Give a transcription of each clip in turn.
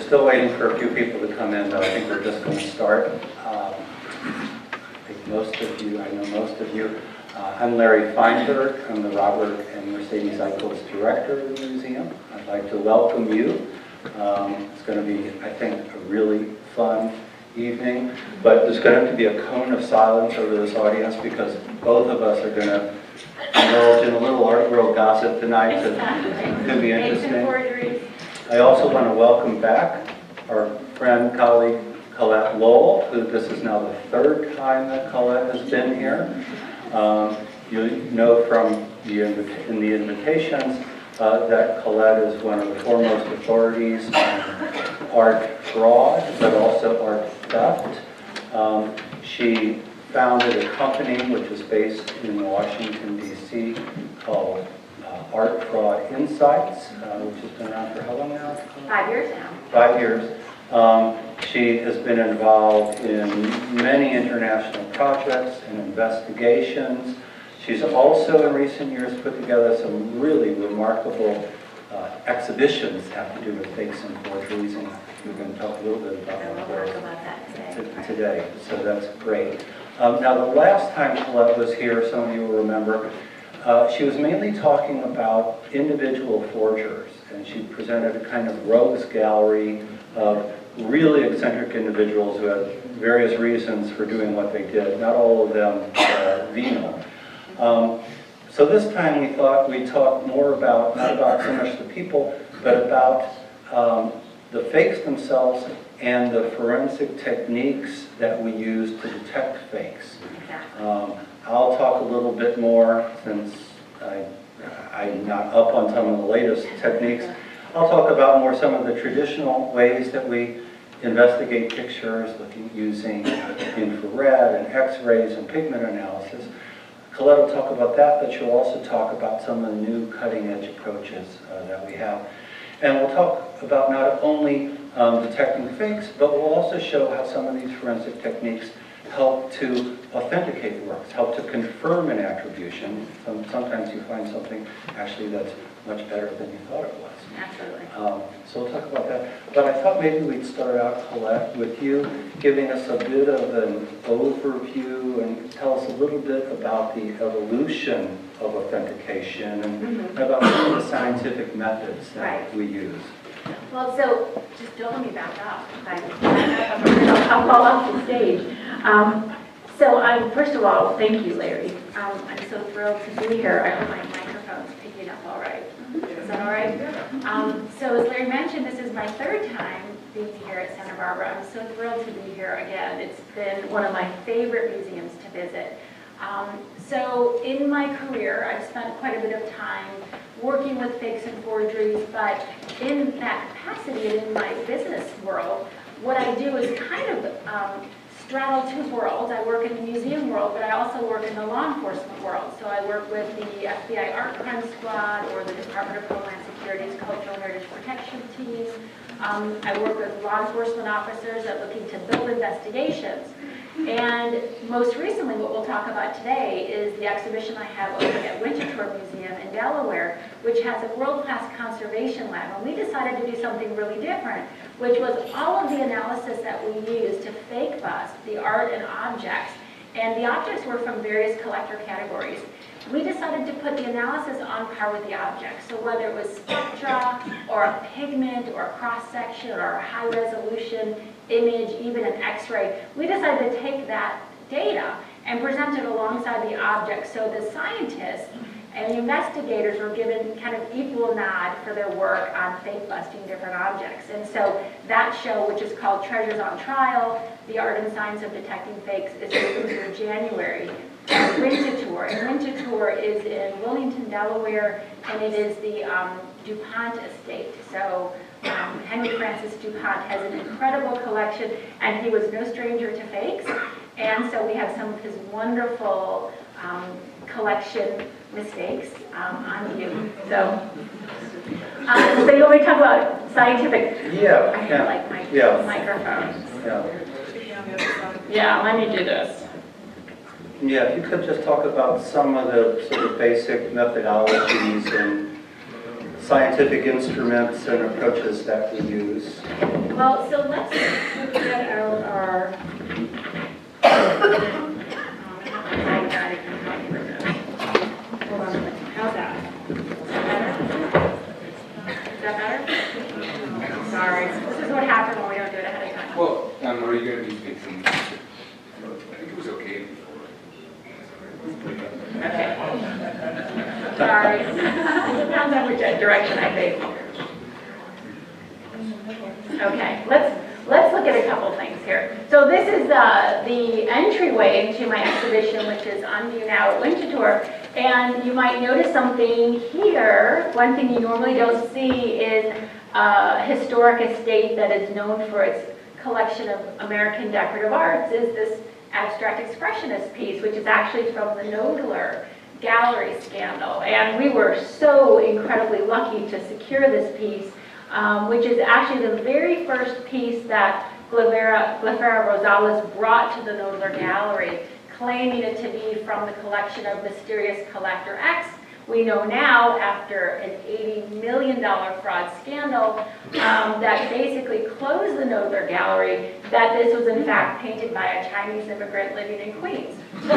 still waiting for a few people to come in, but I think we're just going to start. I think most of you, I know most of you. I'm Larry Feinberg. I'm the Robert and Mercedes-Eichholz director of the museum. I'd like to welcome you. It's going to be, I think, a really fun evening, but there's going to have to be a cone of silence over this audience because both of us are going to indulge in a little art world gossip tonight, so it could be interesting. Forgeries. I also want to welcome back our friend, colleague, Collette Loll, who this is now the third time that Collette has been here. You know from in the invitations that Collette is one of the foremost authorities on art fraud, but also art theft. She founded a company which is based in Washington, D.C. called Art Fraud Insights, which has been around for how long now? 5 years now. 5 years. She has been involved in many international projects and investigations. She's also in recent years put together some really remarkable exhibitions that have to do with fakes and forgeries, and we're going to talk a little bit about And we'll talk about that today. So that's great. Now, the last time Collette was here, some of you will remember, she was mainly talking about individual forgers, and she presented a kind of rogues gallery of really eccentric individuals who had various reasons for doing what they did, not all of them venal. So this time we thought we'd talk more about, not about so much the people, but about the fakes themselves and the forensic techniques that we use to detect fakes. I'll talk a little bit more, since I'm not up on some of the latest techniques. I'll talk about more some of the traditional ways that we investigate pictures, using infrared and X-rays and pigment analysis. Collette will talk about that, but she'll also talk about some of the new cutting-edge approaches that we have. And we'll talk about not only detecting fakes, but we'll also show how some of these forensic techniques help to authenticate works, help to confirm an attribution. Sometimes you find something actually that's much better than you thought it was. Absolutely. So we'll talk about that. But I thought maybe we'd start out, Collette, with you giving us a bit of an overview and tell us a little bit about the evolution of authentication and about some of the scientific methods that we use. Well, so just don't let me back up. I'll fall off the stage. So first of all, thank you, Larry. I'm so thrilled to be here. I hope my microphone's picking up all right. Is that all right? So as Larry mentioned, this is my third time being here at Santa Barbara. I'm so thrilled to be here again. It's been one of my favorite museums to visit. So in my career, I've spent quite a bit of time working with fakes and forgeries, but in that capacity and in my business world, what I do is kind of straddle two worlds. I work in the museum world, but I also work in the law enforcement world. So I work with the FBI Art Crime Squad or the Department of Homeland Security's Cultural Heritage Protection teams. I work with law enforcement officers that are looking to build investigations. And most recently, what we'll talk about today is the exhibition I have over at Winterthur Museum in Delaware, which has a world-class conservation lab. And we decided to do something really different, which was all of the analysis that we used to fake bust the art and objects. And the objects were from various collector categories. We decided to put the analysis on par with the objects. So whether it was spectra, or a pigment, or a cross-section, or a high-resolution image, even an X-ray, we decided to take that data and present it alongside the object. So the scientists and the investigators were given kind of equal nod for their work on fake busting different objects. And so that show, which is called Treasures on Trial, The Art and Science of Detecting Fakes, is open through January. Winterthur. And Winterthur is in Wilmington, Delaware, and it is the DuPont estate. So Henry Francis DuPont has an incredible collection, and he was no stranger to fakes. And so we have some of his wonderful collection mistakes on view. So you want me to talk about scientific? Yeah. I have like my microphone. Yeah, let me do this. Yeah, if you could just talk about some of the sort of basic methodologies and scientific instruments and approaches that we use. Well, so let's get out our. Hold on a second. How's that? Is that better? Sorry. This is what happened when we don't do it ahead of time. Well, are you going to be fixing? I think it was okay before. Okay. Sorry. Depends on which direction I face. Okay, let's look at a couple things here. So this is the entryway into my exhibition, which is on view now at Winterthur. And you might notice something here. One thing you normally don't see is a historic estate that is known for its collection of American decorative arts is this abstract expressionist piece, which is actually from the Knoedler gallery scandal. And we were so incredibly lucky to secure this piece, which is actually the very first piece that Glafira Rosales brought to the Knoedler gallery, claiming it to be from the collection of mysterious collector X. We know now, after an $80 million fraud scandal that basically closed the Knoedler Gallery, that this was in fact painted by a Chinese immigrant living in Queens. So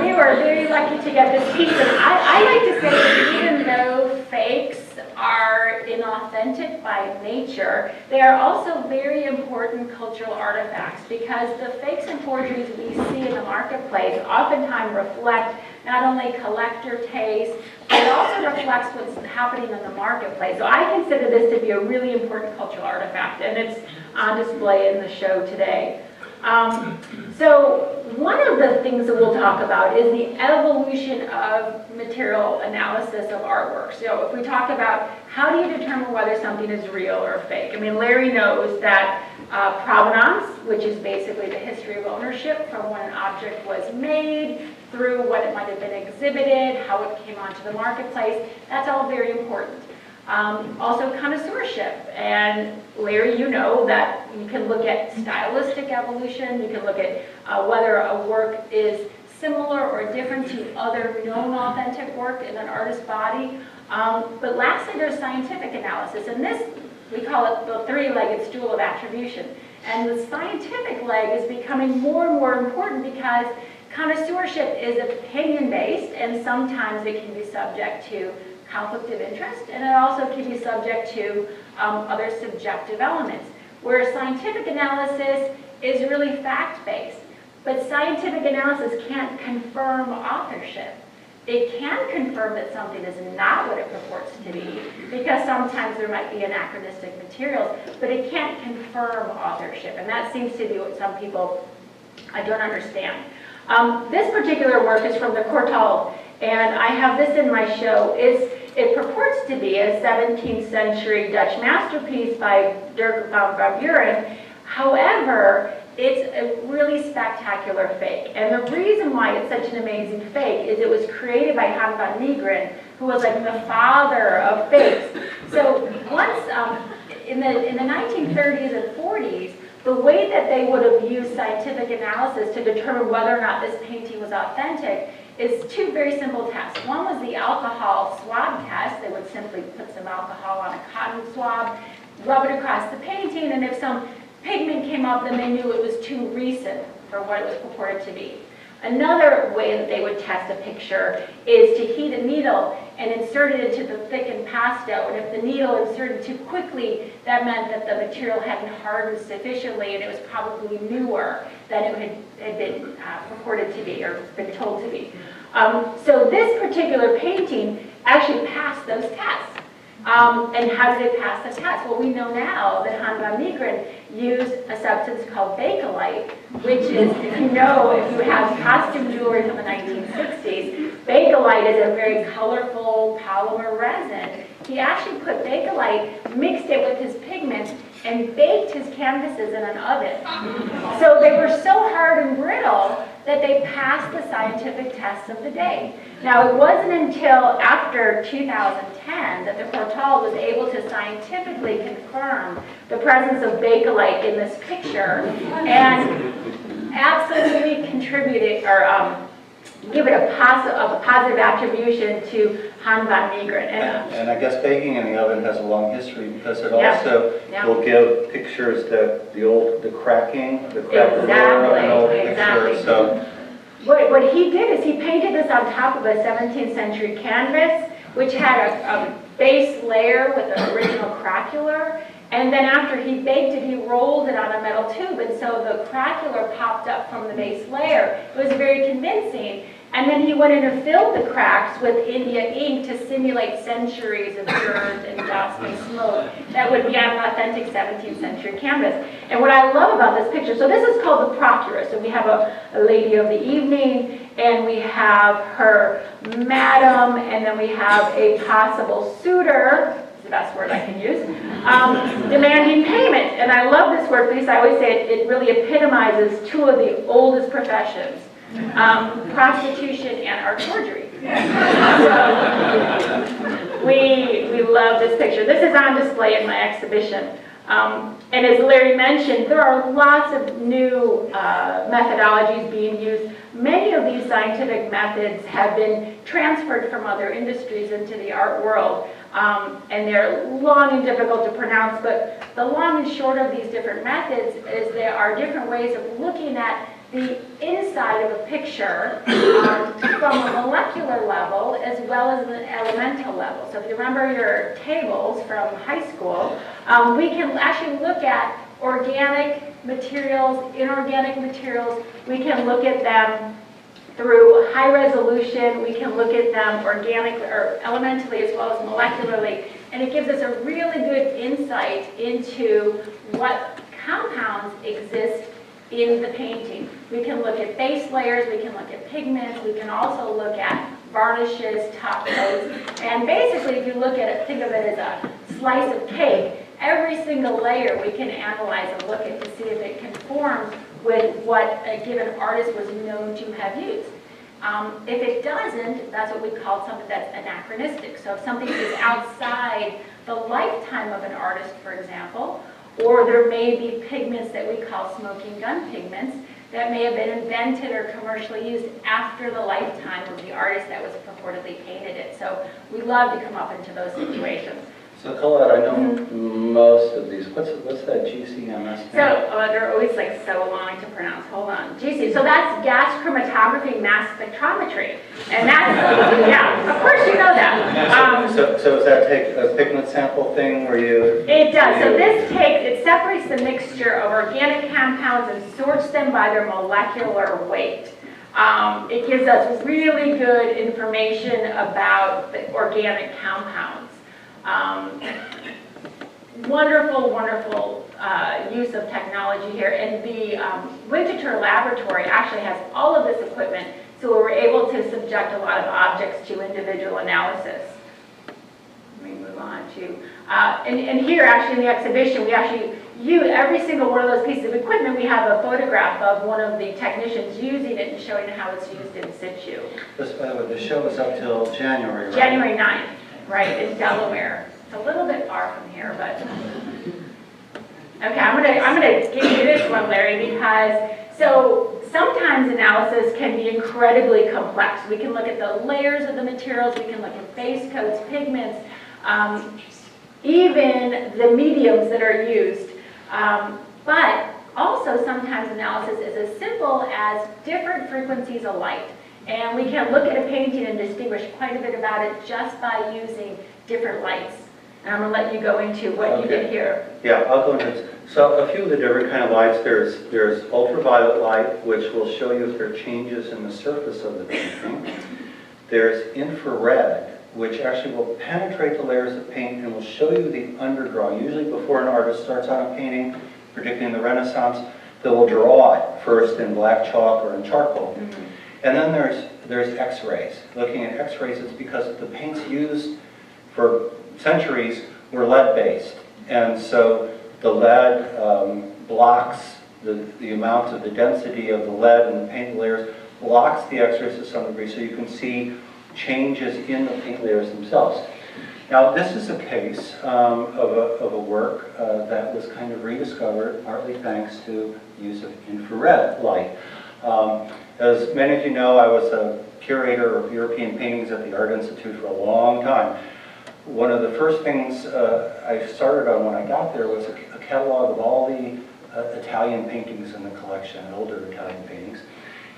we were very lucky to get this piece. And I like to say that even though fakes are inauthentic by nature, they are also very important cultural artifacts, because the fakes and forgeries we see in the marketplace oftentimes reflect not only collector taste, but it also reflects what's happening in the marketplace. So I consider this to be a really important cultural artifact, and it's on display in the show today. So one of the things that we'll talk about is the evolution of material analysis of artwork. So if we talk about how do you determine whether something is real or fake? I mean, Larry knows that provenance, which is basically the history of ownership from when an object was made through what it might have been exhibited, how it came onto the marketplace, that's all very important. Also connoisseurship, and Larry, you know that you can look at stylistic evolution, you can look at whether a work is similar or different to other known authentic work in an artist's body. But lastly, there's scientific analysis, and this, we call it the three-legged stool of attribution. And the scientific leg is becoming more and more important because connoisseurship is opinion-based, and sometimes it can be subject to conflict of interest, and it also can be subject to other subjective elements, where scientific analysis is really fact-based. But scientific analysis can't confirm authorship. It can confirm that something is not what it purports to be, because sometimes there might be anachronistic materials, but it can't confirm authorship, and that seems to be what some people don't understand. This particular work is from the Courtauld, and I have this in my show. It purports to be a 17th century Dutch masterpiece by Dirk van Buren. However, it's a really spectacular fake. And the reason why it's such an amazing fake is it was created by Han van Meegeren, who was like the father of fakes. So once, in the 1930s and 40s, the way that they would have used scientific analysis to determine whether or not this painting was authentic is two very simple tests. One was the alcohol swab test. They would simply put some alcohol on a cotton swab, rub it across the painting, and if some pigment came up, then they knew it was too recent for what it was purported to be. Another way that they would test a picture is to heat a needle and insert it into the thickened pasto, and if the needle inserted too quickly, that meant that the material hadn't hardened sufficiently and it was probably newer than it had been purported to be or been told to be. So this particular painting actually passed those tests. And how did it pass the test? Well, we know now that Han van Meegeren used a substance called bakelite, which is, if you have costume jewelry from the 1960s, bakelite is a very colorful polymer resin. He actually put bakelite, mixed it with his pigment, and baked his canvases in an oven. So they were so hard and brittle that they passed the scientific tests of the day. Now, it wasn't until after 2010 that the Courtauld was able to scientifically confirm the presence of bakelite in this picture and absolutely contributed or give it a positive attribution to Han van Meegeren. And I guess baking in the oven has a long history because it Yeah. also Yeah. will give pictures that the cracking, the cracker Exactly, an old exactly. picture. So What he did is he painted this on top of a 17th century canvas, which had a base layer with an original craquelure. And then after he baked it, he rolled it on a metal tube, and so the craquelure popped up from the base layer. It was very convincing. And then he went in and filled the cracks with India ink to simulate centuries of dirt and dust and smoke that would be on an authentic 17th century canvas. And what I love about this picture, so this is called the procuress. So we have a lady of the evening, and we have her madam, and then we have a possible suitor, the best word I can use, demanding payment. And I love this word because I always say it really epitomizes two of the oldest professions, prostitution and art forgery. So, we love this picture. This is on display in my exhibition. And as Larry mentioned, there are lots of new methodologies being used. Many of these scientific methods have been transferred from other industries into the art world. And they're long and difficult to pronounce, but the long and short of these different methods is there are different ways of looking at the inside of a picture from a molecular level as well as an elemental level. So if you remember your tables from high school, we can actually look at organic materials, inorganic materials. We can look at them through high resolution. We can look at them organically or elementally as well as molecularly, and it gives us a really good insight into what compounds exist in the painting. We can look at base layers, we can look at pigments, we can also look at varnishes, top coats, and basically if you look at it, think of it as a slice of cake, every single layer we can analyze and look at to see if it conforms with what a given artist was known to have used. If it doesn't, that's what we call something that's anachronistic. So if something is outside the lifetime of an artist, for example, or there may be pigments that we call smoking gun pigments that may have been invented or commercially used after the lifetime of the artist that was purportedly painted it. So we love to come up into those situations. So Collette, I know most of these. What's that GCMS? So they're always like so long to pronounce. Hold on, GC. So that's gas chromatography mass spectrometry, and that's yeah. Of course you know that. So does that take a pigment sample thing where you? It does. So this it separates the mixture of organic compounds and sorts them by their molecular weight. It gives us really good information about the organic compounds. Wonderful, wonderful use of technology here. And the Winterthur Laboratory actually has all of this equipment, so we're able to subject a lot of objects to individual analysis. Let me move on to, and here actually in the exhibition, we actually use every single one of those pieces of equipment. We have a photograph of one of the technicians using it and showing how it's used in situ. This, by the way, the show is up till January, right? January 9th. Right, in Delaware. It's a little bit far from here, but okay. I'm gonna give you this one, Larry, because so sometimes analysis can be incredibly complex. We can look at the layers of the materials. We can look at base coats, pigments, even the mediums that are used. But also sometimes analysis is as simple as different frequencies of light. And we can look at a painting and distinguish quite a bit about it just by using different lights. And I'm going to let you go into what you did here. Yeah, I'll go into this. So a few of the different kind of lights, there's ultraviolet light, which will show you if there are changes in the surface of the painting. There's infrared, which actually will penetrate the layers of paint and will show you the underdrawing. Usually before an artist starts on a painting, particularly in the Renaissance, they will draw it first in black chalk or in charcoal. Mm-hmm. And then there's X-rays. Looking at X-rays, it's because the paints used for centuries were lead-based. And so the lead blocks the amount of the density of the lead in the paint layers, blocks the X-rays to some degree, so you can see changes in the paint layers themselves. Now, this is a case of a work that was kind of rediscovered, partly thanks to use of infrared light. As many of you know, I was a curator of European paintings at the Art Institute for a long time. One of the first things I started on when I got there was a catalog of all the Italian paintings in the collection, older Italian paintings.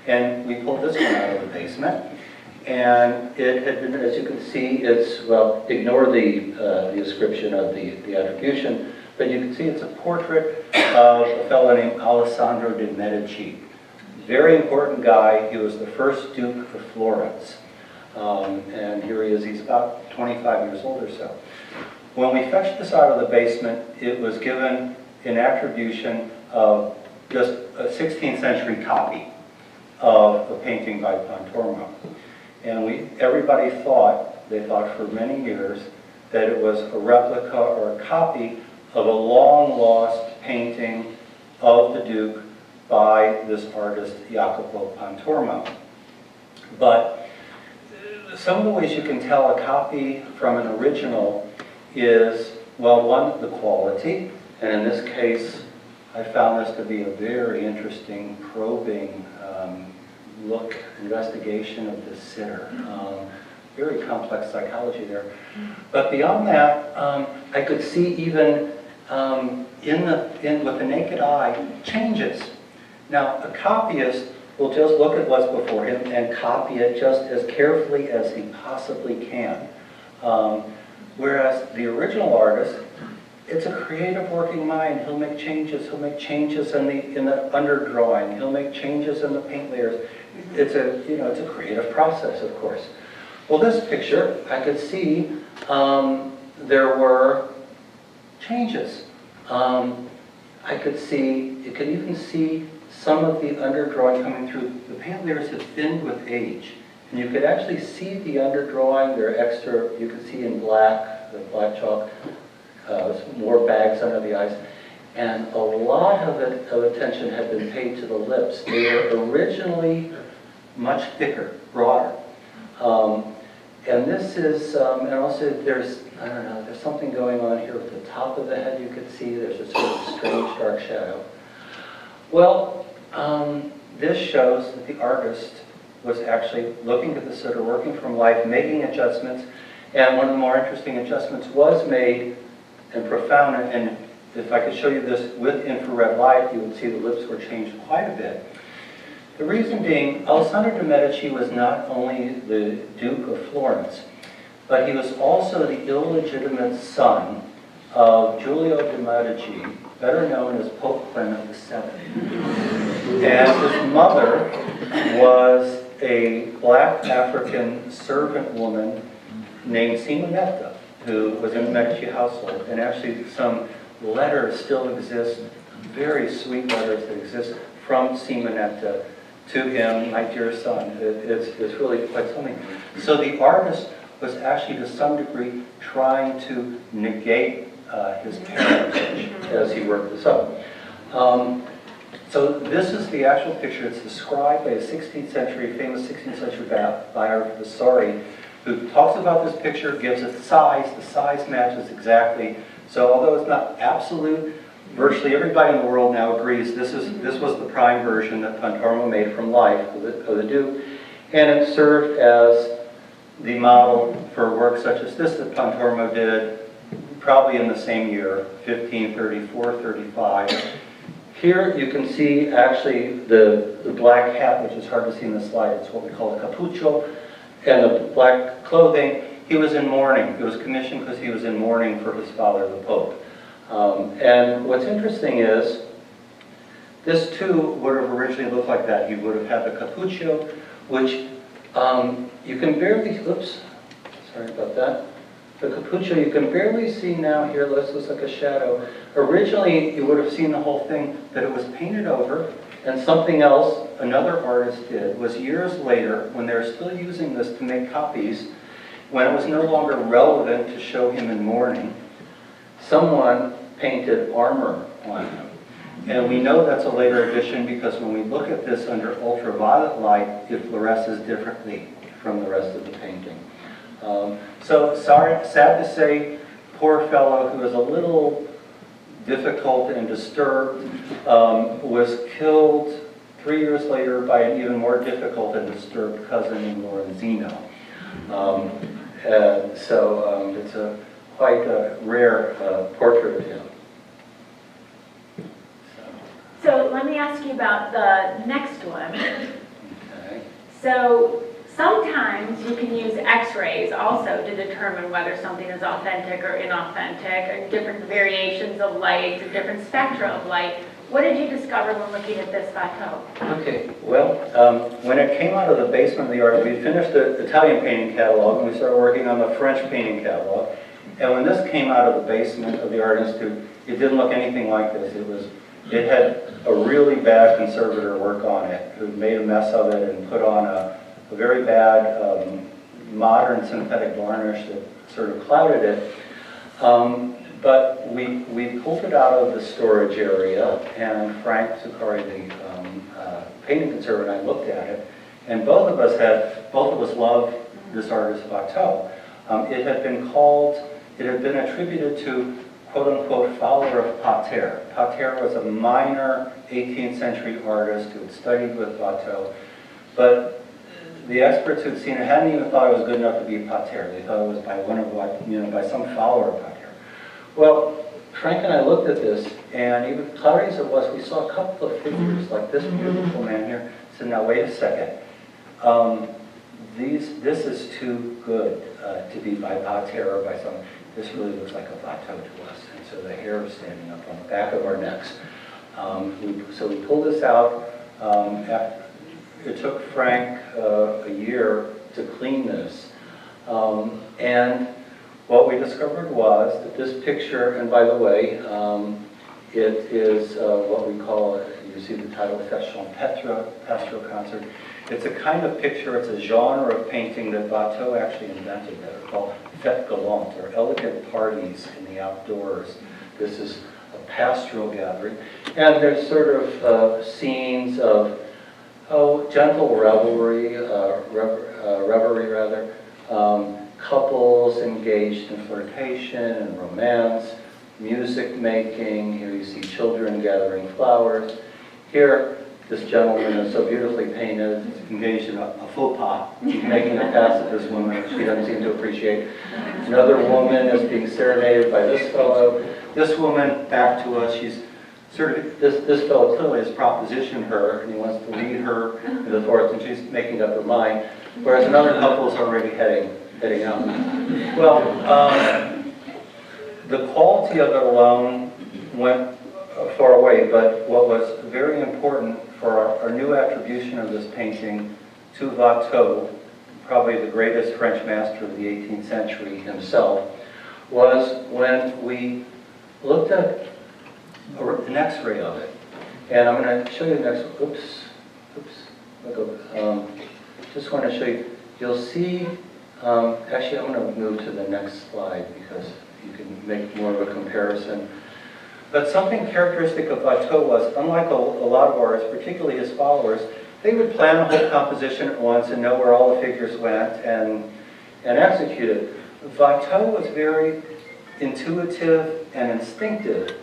And we pulled this one out of the basement. And it had been, as you can see, it's, well, ignore the description of the attribution, but you can see it's a portrait of a fellow named Alessandro de' Medici. Very important guy. He was the first Duke of Florence. And here he is. He's about 25 years old or so. When we fetched this out of the basement, it was given in attribution of just a 16th century copy of a painting by Pontormo. And everybody thought, they thought for many years, that it was a replica or a copy of a long-lost painting of the Duke by this artist, Jacopo Pontormo. But some of the ways you can tell a copy from an original is, well, one, the quality, and in this case, I found this to be a very interesting, probing look, investigation of the sitter. Very complex psychology there. But beyond that, I could see even with the naked eye, changes. Now, a copyist will just look at what's before him and copy it just as carefully as he possibly can. Whereas the original artist, it's a creative working mind. He'll make changes. He'll make changes in the underdrawing. He'll make changes in the paint layers. It's a creative process, of course. Well, this picture, I could see there were changes. I could see, you could even see some of the underdrawing coming through. The paint layers have thinned with age. And you could actually see the underdrawing. They're extra, you could see in black, the black chalk, more bags under the eyes. And a lot of attention had been paid to the lips. They were originally much thicker, broader. And this is, and also there's, I don't know, there's something going on here with the top of the head you could see. There's a sort of strange dark shadow. Well, this shows that the artist was actually looking at the sitter, working from life, making adjustments. And one of the more interesting adjustments was made, and profound, and if I could show you this with infrared light, you would see the lips were changed quite a bit. The reason being, Alessandro de' Medici was not only the Duke of Florence, but he was also the illegitimate son of Giulio de' Medici, better known as Pope Clement VII. And his mother was a black African servant woman named Simonetta, who was in the Medici household. And actually some letters still exist, very sweet letters that exist from Simonetta to him, my dear son. It's really quite something. So the artist was actually to some degree trying to negate his parentage as he worked this up. So this is the actual picture. It's described by a 16th century, famous 16th century biographer, Vasari, who talks about this picture, gives it size. The size matches exactly. So although it's not absolute, virtually everybody in the world now agrees this was the prime version that Pontormo made from life of the Duke, and it served as the model for work such as this that Pontormo did probably in the same year, 1534-35. Here you can see actually the black hat, which is hard to see in the slide. It's what we call a cappuccio, and the black clothing. He was in mourning. It was commissioned because he was in mourning for his father, the Pope. And what's interesting is, this too would have originally looked like that. He would have had the cappuccio, which you can barely, oops, sorry about that. The cappuccio you can barely see now here, this looks like a shadow. Originally, you would have seen the whole thing, that it was painted over, and something else another artist did was years later, when they're still using this to make copies, when it was no longer relevant to show him in mourning, someone painted armor on him. And we know that's a later addition because when we look at this under ultraviolet light, it fluoresces differently from the rest of the painting. So sad to say, poor fellow who was a little difficult and disturbed, was killed 3 years later by an even more difficult and disturbed cousin named Lorenzino. It's a quite a rare portrait of him. So let me ask you about the next one. Okay. So sometimes you can use x-rays also to determine whether something is authentic or inauthentic, and different variations of light, a different spectra of light. What did you discover when looking at this bateau? Okay, well, when it came out of the basement of the art, we finished the Italian painting catalog and we started working on the French painting catalog. And when this came out of the basement of the Art Institute, it didn't look anything like this. It had a really bad conservator work on it, who made a mess of it and put on a very bad modern synthetic varnish that sort of clouded it. But we pulled it out of the storage area, and Frank Zuccari, the painting conservator, and I looked at it, and both of us loved this artist Watteau. It had been attributed to quote-unquote follower of Pater. Pater was a minor 18th century artist who had studied with Watteau, but the experts who'd seen it hadn't even thought it was good enough to be Pater. They thought it was by some follower of Pater. Well, Frank and I looked at this, and even cloudy as it was, we saw a couple of figures, like this beautiful man here. So now wait a second. This is too good to be by Pater or by some. This really looks like a Watteau to us. And so the hair is standing up on the back of our necks. So we pulled this out. It took Frank a year to clean this. And what we discovered was that this picture, and by the way, it is what we call, you see the title, Pastoral Concert. It's a kind of picture, it's a genre of painting that Watteau actually invented that are called fêtes galantes, or elegant parties in the outdoors. This is a pastoral gathering. And there's sort of scenes of gentle revelry, couples engaged in flirtation and romance, music making. Here you see children gathering flowers. Here, this gentleman is so beautifully painted, engaged in a faux pas. He's making a pass at this woman, which she doesn't seem to appreciate. Another woman is being serenaded by this fellow. This woman, back to us, she's sort of, this fellow clearly has propositioned her, and he wants to lead her to the forest, and she's making up her mind, whereas another couple is already heading out. Well, the quality of it alone went far away, but what was very important for our new attribution of this painting to Watteau, probably the greatest French master of the 18th century himself, was when we looked at an X-ray of it. And I'm going to show you the next one. Just want to show you. You'll see, actually I'm going to move to the next slide because you can make more of a comparison. But something characteristic of Watteau was, unlike a lot of artists, particularly his followers, they would plan a whole composition at once and know where all the figures went and execute it. Watteau was very intuitive and instinctive,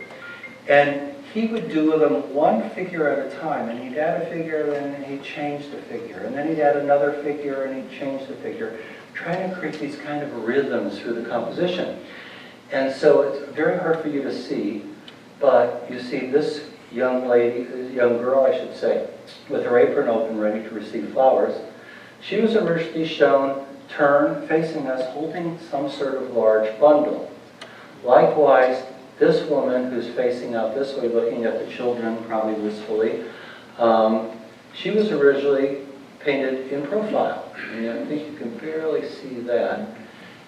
and he would do them one figure at a time, and he'd add a figure, and then he'd change the figure, and then he'd add another figure, and he'd change the figure, trying to create these kind of rhythms through the composition. And so it's very hard for you to see, but you see this young girl, I should say, with her apron open, ready to receive flowers. She was originally shown turned, facing us, holding some sort of large bundle. Likewise, this woman who's facing out this way, looking at the children, probably wistfully, she was originally painted in profile. And I think you can barely see that.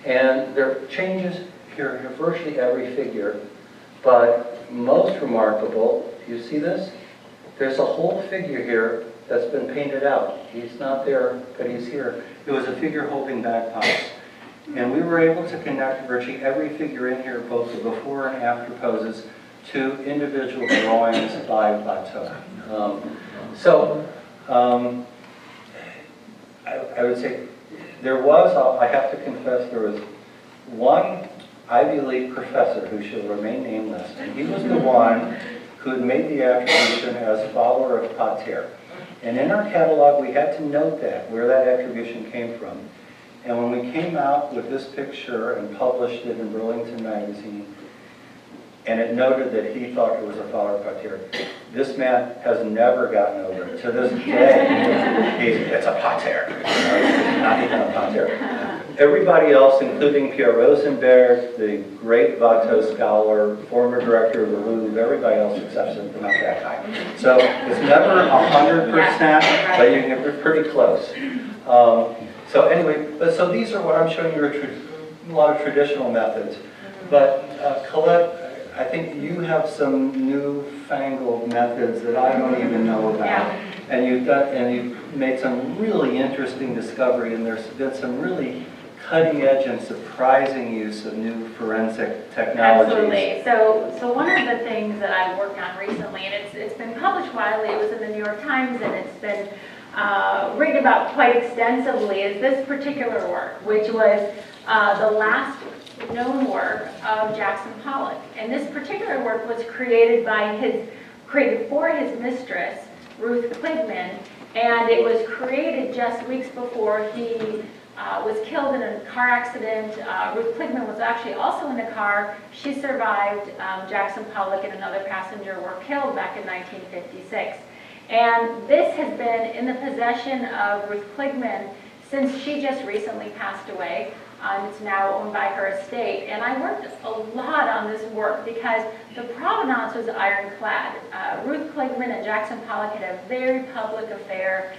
And there are changes here in virtually every figure, but most remarkable, you see this? There's a whole figure here that's been painted out. He's not there, but he's here. It was a figure holding bagpipes. And we were able to connect virtually every figure in here, both the before and after poses, to individual drawings by Watteau. I would say there was, I have to confess, there was one Ivy League professor who shall remain nameless, and he was the one who had made the attribution as follower of Pater. And in our catalog, we had to note that, where that attribution came from. And when we came out with this picture and published it in Burlington Magazine, and it noted that he thought it was a flower pater, this man has never gotten over it. To this day, it's a pater, not even a pater. Everybody else, including Pierre Rosenberg, the great Watteau scholar, former director of the Louvre, everybody else accepts it, but not that guy. So it's never 100%, but you can get pretty close. So anyway, so these are what I'm showing you, a lot of traditional methods. But Collette, I think you have some newfangled methods that I don't even know about. And you've made some really interesting discovery, and there's been some really cutting edge and surprising use of new forensic technologies. Absolutely. So one of the things that I worked on recently, and it's been published widely, it was in the New York Times, and it's been written about quite extensively, is this particular work, which was the last known work of Jackson Pollock. And this particular work was created for his mistress, Ruth Kligman, and it was created just weeks before he was killed in a car accident. Ruth Kligman was actually also in the car. She survived. Jackson Pollock and another passenger were killed back in 1956. And this has been in the possession of Ruth Kligman since she just recently passed away. It's now owned by her estate. And I worked a lot on this work because the provenance was ironclad. Ruth Kligman and Jackson Pollock had a very public affair.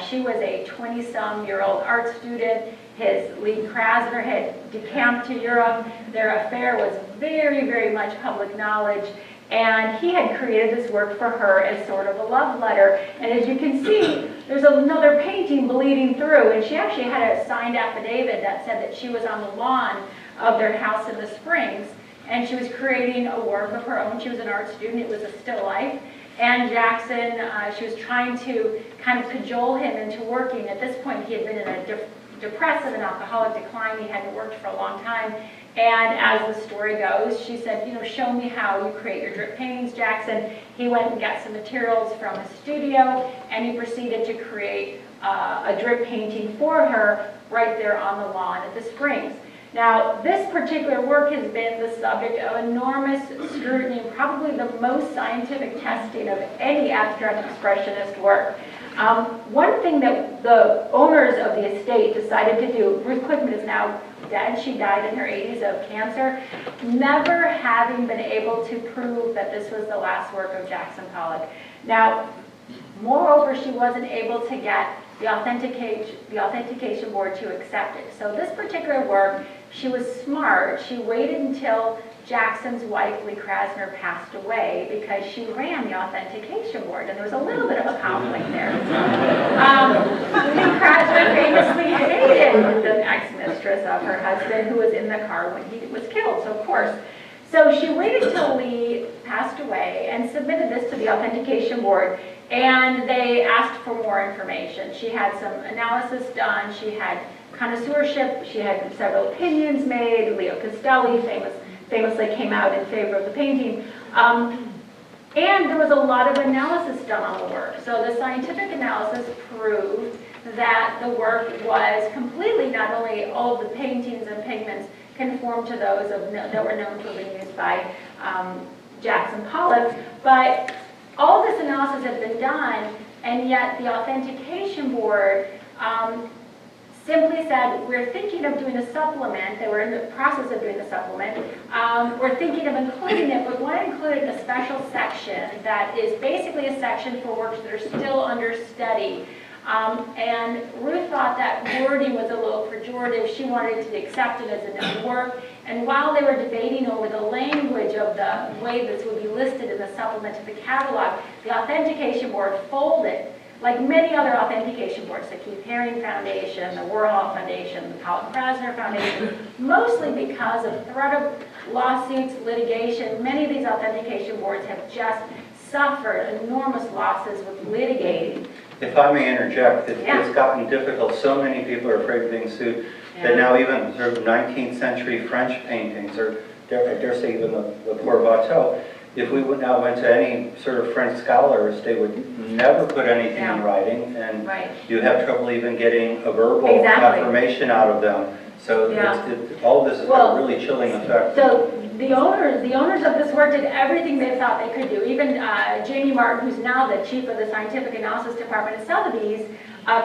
She was a 20-some-year-old art student. His Lee Krasner had decamped to Europe. Their affair was very, very much public knowledge. And he had created this work for her as sort of a love letter. And as you can see, there's another painting bleeding through. And she actually had a signed affidavit that said that she was on the lawn of their house in the Springs. And she was creating a work of her own. She was an art student. It was a still life. And Jackson, she was trying to kind of cajole him into working. At this point, he had been in a depressive and alcoholic decline. He hadn't worked for a long time. And as the story goes, she said, show me how you create your drip paintings, Jackson. He went and got some materials from his studio, and he proceeded to create a drip painting for her right there on the lawn at the Springs. Now, this particular work has been the subject of enormous scrutiny, and probably the most scientific testing of any abstract expressionist work. One thing that the owners of the estate decided to do, Ruth Kligman is now dead, she died in her 80s of cancer, never having been able to prove that this was the last work of Jackson Pollock. Now, moreover, she wasn't able to get the authentication board to accept it. So this particular work, she was smart. She waited until Jackson's wife, Lee Krasner, passed away because she ran the authentication board, and there was a little bit of a conflict there. Lee Krasner famously hated the ex-mistress of her husband, who was in the car when he was killed, so of course. So she waited till Lee passed away and submitted this to the authentication board, and they asked for more information. She had some analysis done, she had connoisseurship, she had several opinions made. Leo Castelli famously came out in favor of the painting. And there was a lot of analysis done on the work. So the scientific analysis proved that the work was completely, not only all of the paintings and pigments conformed to those that were known to have been used by Jackson Pollock, but all this analysis had been done, and yet the authentication board simply said, we're thinking of doing a supplement. They were in the process of doing the supplement. We're thinking of including it, but want to include a special section that is basically a section for works that are still under study. And Ruth thought that wording was a little pejorative. She wanted it to be accepted as a known work. And while they were debating over the language of the way this would be listed in the supplement to the catalog, the authentication board folded. Like many other authentication boards, the Keith Haring Foundation, the Warhol Foundation, the Collette Krasner Foundation, mostly because of threat of lawsuits, litigation. Many of these authentication boards have just suffered enormous losses with litigating. If I may interject, it's gotten difficult. So many people are afraid of being sued that now even sort of 19th century French paintings, or I dare say even the poor Watteau, if we now went to any sort of French scholars, they would never put anything in Yeah. writing, and Right. you'd have trouble even getting a verbal Exactly. affirmation out of them. So Yeah. all of this has got Well, a really chilling effect. So the owners of this work did everything they thought they could do. Even Jamie Martin, who's now the chief of the scientific analysis department at Sotheby's,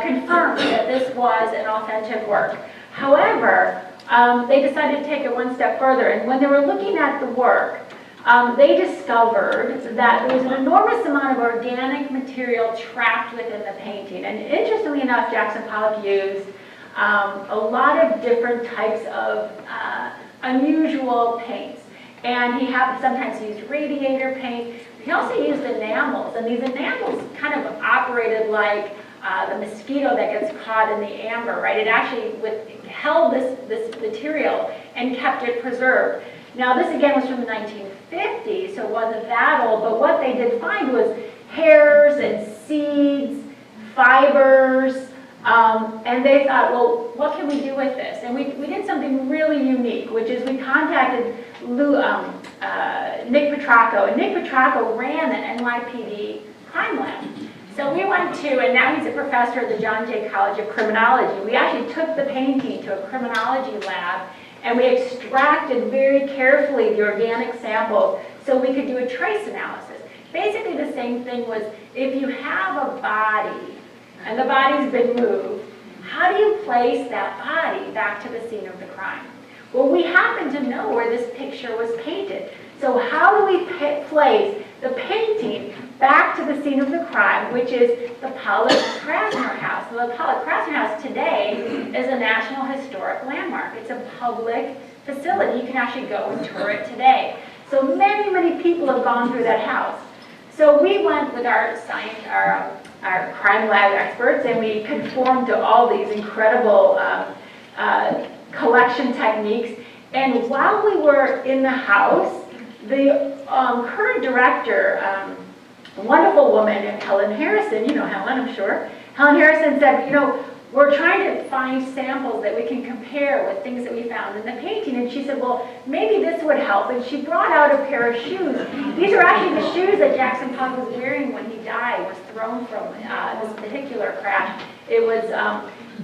confirmed that this was an authentic work. However, they decided to take it one step further, and when they were looking at the work, they discovered that there was an enormous amount of organic material trapped within the painting. And interestingly enough, Jackson Pollock used a lot of different types of unusual paints. And he sometimes used radiator paint. He also used enamels, and these enamels kind of operated like the mosquito that gets caught in the amber, right? It actually held this material and kept it preserved. Now, this again was from the 1950s, so it wasn't that old, but what they did find was hairs and seeds, fibers, and they thought, well, what can we do with this? And we did something really unique, which is we contacted Nick Petracco, and Nick Petracco ran an NYPD crime lab. So we went to, and now he's a professor at the John Jay College of Criminology. We actually took the painting to a criminology lab, and we extracted very carefully the organic samples so we could do a trace analysis. Basically the same thing was, if you have a body and the body's been moved, how do you place that body back to the scene of the crime? Well, we happen to know where this picture was painted. So how do we place the painting back to the scene of the crime, which is the Pollock-Krasner House? So the Pollock-Krasner House today is a National Historic Landmark. It's a public facility. You can actually go and tour it today. So many, many people have gone through that house. So we went with our crime lab experts, and we conformed to all these incredible collection techniques. And while we were in the house, the current director, a wonderful woman named Helen Harrison, you know Helen, I'm sure. Helen Harrison said, we're trying to find samples that we can compare with things that we found in the painting. And she said, well, maybe this would help. And she brought out a pair of shoes. These are actually the shoes that Jackson Pollock was wearing when he died, was thrown from this particular crash. It was,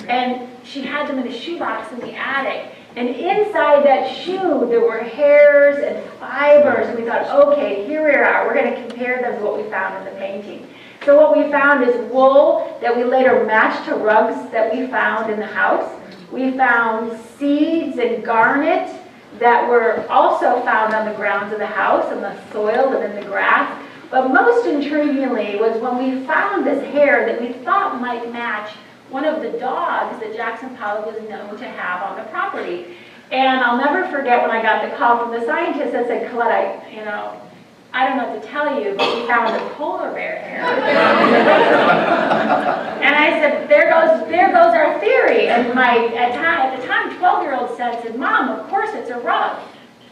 and she had them in a shoebox in the attic. And inside that shoe, there were hairs and fibers. And we thought, okay, here we are. We're going to compare them to what we found in the painting. So what we found is wool that we later matched to rugs that we found in the house. We found seeds and garnet that were also found on the grounds of the house, in the soil and in the grass. But most intriguingly was when we found this hair that we thought might match one of the dogs that Jackson Pollock was known to have on the property. And I'll never forget when I got the call from the scientist that said, Collette, I don't know what to tell you, but we found a polar bear hair. And I said, there goes our theory. And at the time, 12-year-old said, Mom, of course it's a rug.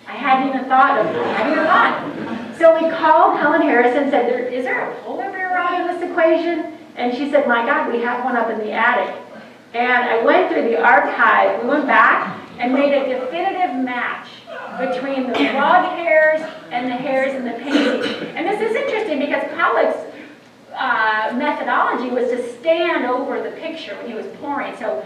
I hadn't even thought of having a rug. So we called Helen Harrison and said, is there a polar bear rug in this equation? And she said, my God, we have one up in the attic. And I went through the archive. We went back and made a definitive match between the rug hairs and the hairs in the painting. And this is interesting because Pollock's methodology was to stand over the picture when he was pouring. So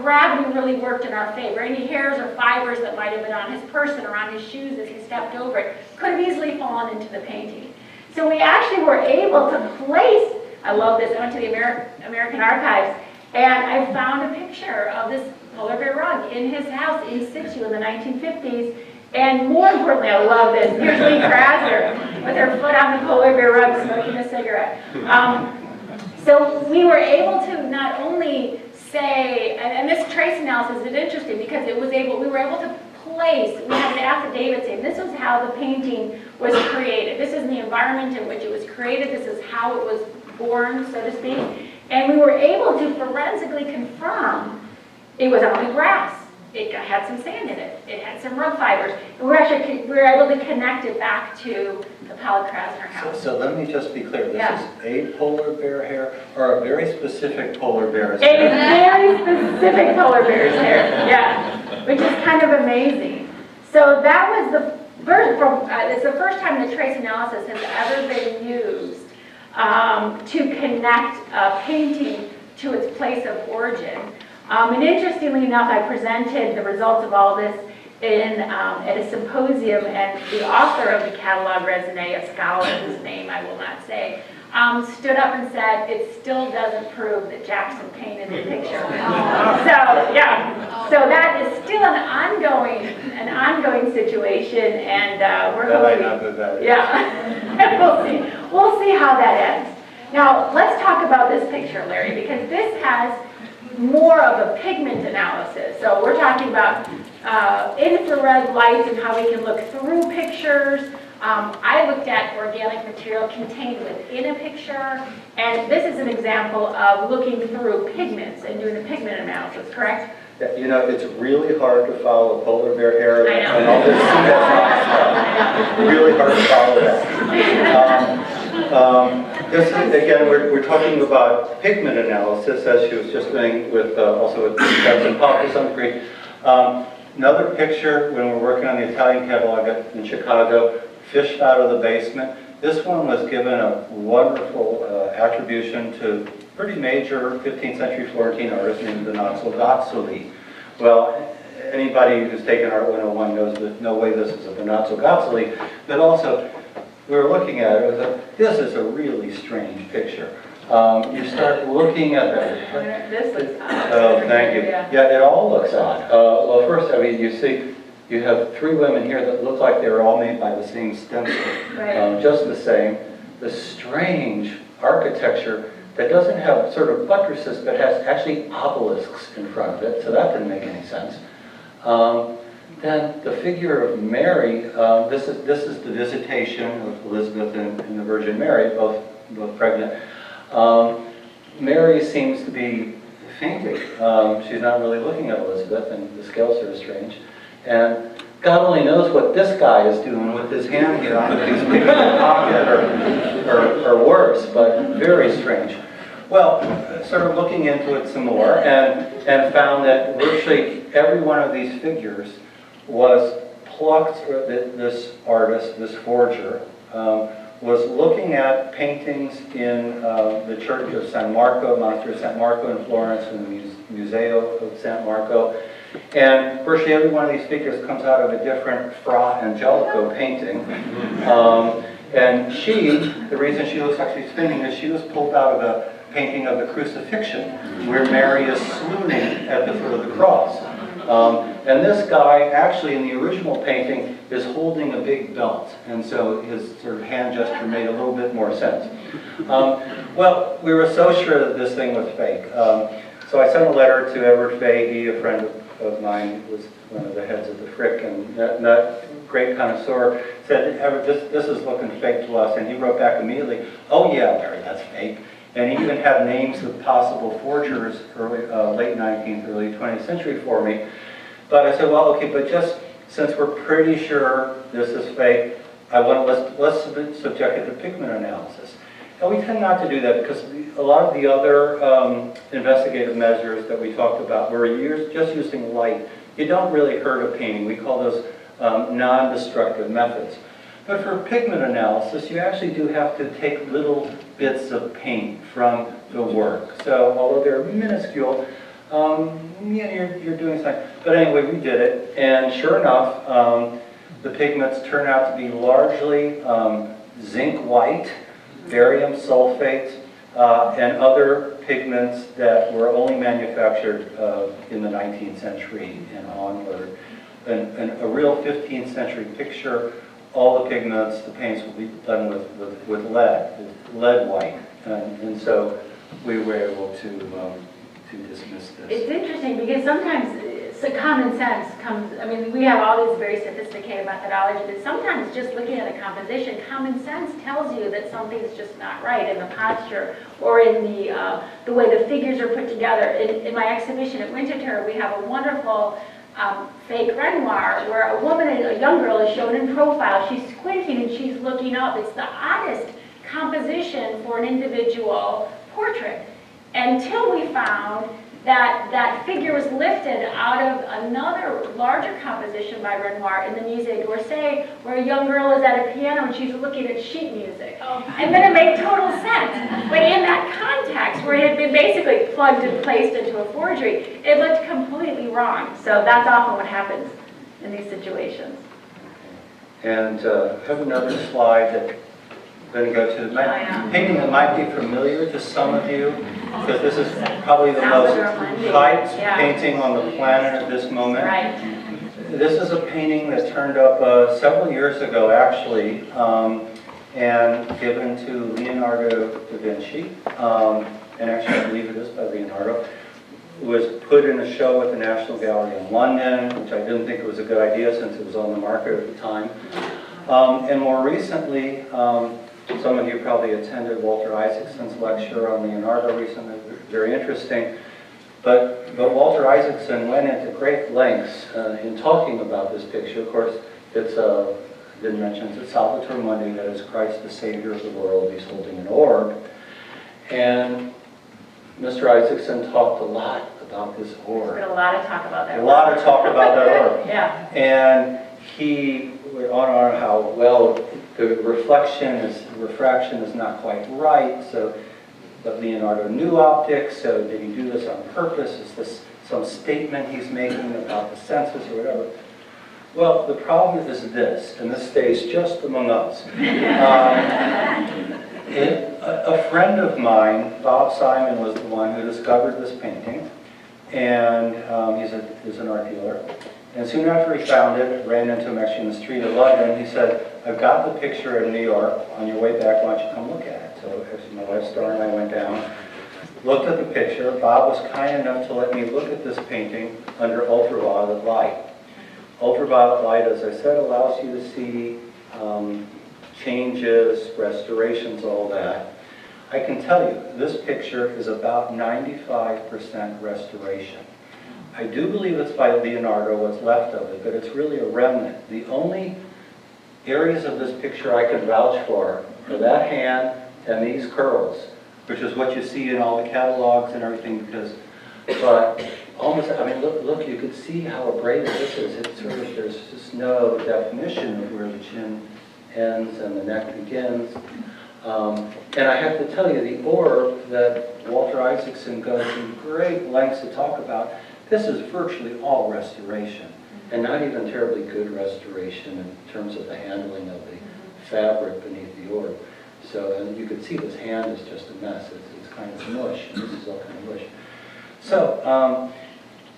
gravity really worked in our favor. Any hairs or fibers that might have been on his person or on his shoes as he stepped over it could have easily fallen into the painting. So we actually were able to place, I love this, I went to the American Archives, and I found a picture of this polar bear rug in his house in situ in the 1950s. And more importantly, I love this. Here's Lee Krasner with her foot on the polar bear rug smoking a cigarette. So we were able to not only say, and this trace analysis is interesting because we were able to place, we had an affidavit saying this was how the painting was created. This is the environment in which it was created. This is how it was born, so to speak. And we were able to forensically confirm it was only grass. It had some sand in it. It had some rug fibers. And we were able to connect it back to the Pollock-Krasner house. So let me just be clear. This Yeah. is a polar bear hair or a very specific polar bear's A hair? very specific polar bear's hair, yeah, which is kind of amazing. So that was it's the first time that trace analysis has ever been used to connect a painting to its place of origin. And interestingly enough, I presented the results of all this at a symposium, and the author of the catalog raisonné, a scholar whose name I will not say, stood up and said, it still doesn't prove that Jackson painted the picture. So, yeah, so that is still an ongoing situation, and we're hoping. That might not be bad. Yeah, we'll see how that ends. Now, let's talk about this picture, Larry, because this has more of a pigment analysis. So we're talking about infrared lights and how we can look through pictures. I looked at organic material contained within a picture, and this is an example of looking through pigments and doing the pigment analysis, correct? Yeah, you know, it's really hard to follow polar bear hair I know. and all this stuff. It's really hard to follow that. This is, again, we're talking about pigment analysis, as she was just doing with also with Jefferson pop to some degree. Another picture when we're working on the Italian catalog in Chicago, fished out of the basement. This one was given a wonderful attribution to pretty major 15th century Florentine artist named Benozzo Gozzoli. Well, anybody who's taken Art 101 knows that no way this is a Benozzo Gozzoli, but also we were looking at it, this is a really strange picture. You start looking at that. This looks odd. Oh, thank you. Yeah, it all looks odd. Well, first, I mean, you see, you have three women here that look like they were all made by the same stencil. Right. Just the same. The strange architecture that doesn't have sort of buttresses, but has actually obelisks in front of it, so that didn't make any sense. Then the figure of Mary, this is the visitation of Elizabeth and the Virgin Mary, both pregnant. Mary seems to be fainting. She's not really looking at Elizabeth, and the scale's sort of strange. And God only knows what this guy is doing with his hand here, if he's picking a pocket or worse, but very strange. Well, sort of looking into it some more, and found that virtually every one of these figures was plucked, this artist, this forger, was looking at paintings in the Church of San Marco, Monastery of San Marco in Florence, and the Museo of San Marco. And virtually every one of these figures comes out of a different Fra Angelico painting. And she, the reason she looks like she's fainting is she was pulled out of a painting of the Crucifixion, where Mary is swooning at the foot of the cross. And this guy, actually in the original painting, is holding a big belt, and so his sort of hand gesture made a little bit more sense. Well, we were so sure that this thing was fake. So I sent a letter to Edward Fahey, a friend of mine, who was one of the heads of the Frick, and that great connoisseur said, Edward, this is looking fake to us, and he wrote back immediately, oh yeah, Larry, that's fake. And he even had names of possible forgers, late 19th, early 20th century for me. But I said, well, okay, but just since we're pretty sure this is fake, let's subject it to pigment analysis. And we tend not to do that because a lot of the other investigative measures that we talked about were just using light. You don't really hurt a painting. We call those non-destructive methods. But for pigment analysis, you actually do have to take little bits of paint from the work. So although they're minuscule, you're doing something. But anyway, we did it, and sure enough, the pigments turn out to be largely zinc white, barium sulfate, and other pigments that were only manufactured in the 19th century and onward. And a real 15th century picture. All the pigments, the paints will be done with lead white, and so we were able to dismiss this. It's interesting because sometimes common sense comes, I mean, we have all these very sophisticated methodologies, but sometimes just looking at a composition, common sense tells you that something's just not right in the posture or in the way the figures are put together. In my exhibition at Winterthur, we have a wonderful fake Renoir where a woman, a young girl, is shown in profile. She's squinting and she's looking up. It's the oddest composition for an individual portrait until we found that figure was lifted out of another larger composition by Renoir in the Musée d'Orsay, where a young girl is at a piano and she's looking at sheet music. And then it made total sense. But in that context, where it had been basically plugged and placed into a forgery, it looked completely wrong. So that's often what happens in these situations. And I have another slide that I'm going to go to. Painting that might be familiar to some of you, because this is probably the most hyped painting on the planet at this moment. Right. This is a painting that turned up several years ago, actually, and given to Leonardo da Vinci. And actually, I believe it is by Leonardo. It was put in a show at the National Gallery in London, which I didn't think it was a good idea since it was on the market at the time. And more recently, some of you probably attended Walter Isaacson's lecture on Leonardo recently, very interesting. But Walter Isaacson went into great lengths in talking about this picture. Of course, it's, didn't mention, it's Salvator Mundi, that is Christ the Savior of the world. He's holding an orb. And Mr. Isaacson talked a lot about this orb. There's a lot of talk about that. A lot of talk about that orb. Yeah. And he went on how, well, the refraction is not quite right, so, but Leonardo knew optics, so did he do this on purpose? Is this some statement he's making about the senses or whatever? Well, the problem is this, and this stays just among us. A friend of mine, Bob Simon, was the one who discovered this painting, and he's an art dealer. And soon after he found it, ran into him actually in the street of London, he said, I've got the picture in New York. On your way back, why don't you come look at it? So actually my wife Star and I went down, looked at the picture. Bob was kind enough to let me look at this painting under ultraviolet light. Ultraviolet light, as I said, allows you to see changes, restorations, all that. I can tell you, this picture is about 95% restoration. I do believe it's by Leonardo, what's left of it, but it's really a remnant. The only areas of this picture I can vouch for are that hand and these curls, which is what you see in all the catalogs and everything, because, but almost, I mean, look, you can see how abraded this is. It's sort of, there's just no definition of where the chin ends and the neck begins. And I have to tell you, the orb that Walter Isaacson goes to great lengths to talk about, this is virtually all restoration, and not even terribly good restoration in terms of the handling of the fabric beneath the orb. So, and you can see this hand is just a mess. It's kind of mush, and this is all kind of mush. So,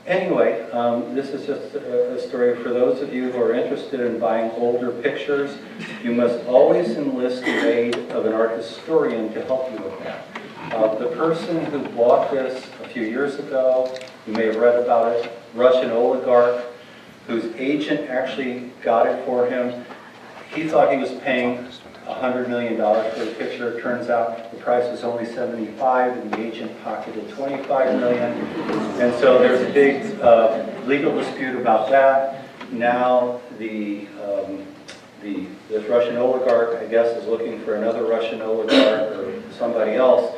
anyway, this is just a story for those of you who are interested in buying older pictures. You must always enlist the aid of an art historian to help you with that. The person who bought this a few years ago, you may have read about it, Russian oligarch, whose agent actually got it for him. He thought he was paying $100 million for the picture. It turns out the price was only $75, and the agent pocketed $25 million. And so there's a big legal dispute about that. Now this Russian oligarch, I guess, is looking for another Russian oligarch or somebody else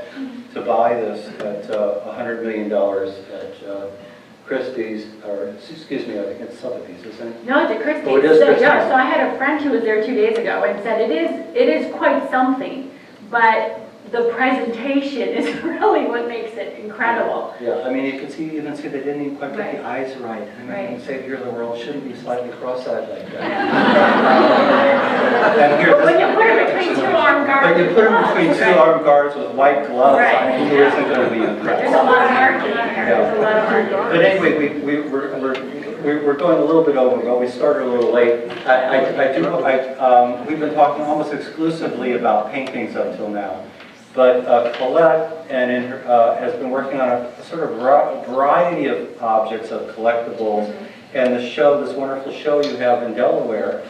to buy this at $100 million at Christie's, or excuse me, I think it's Sotheby's, isn't it? No, it's at Christie's. Oh, it is Christie's. Yeah, so I had a friend who was there 2 days ago and said it is quite something, but the presentation is really what makes it incredible. Yeah, I mean, you can see, even see they didn't even quite get the eyes right. I mean, Savior of the world shouldn't be slightly cross-eyed like that. And here, But when you put it between two armed guards, but you put it between two armed guards with white gloves, Right. who isn't going to be impressed? there's a lot of art in there. There's a lot of art. But anyway, we're going a little bit over, but we started a little late. We've been talking almost exclusively about paintings until now. But Collette has been working on a sort of variety of objects, of collectibles, and the show, this wonderful show you have in Delaware,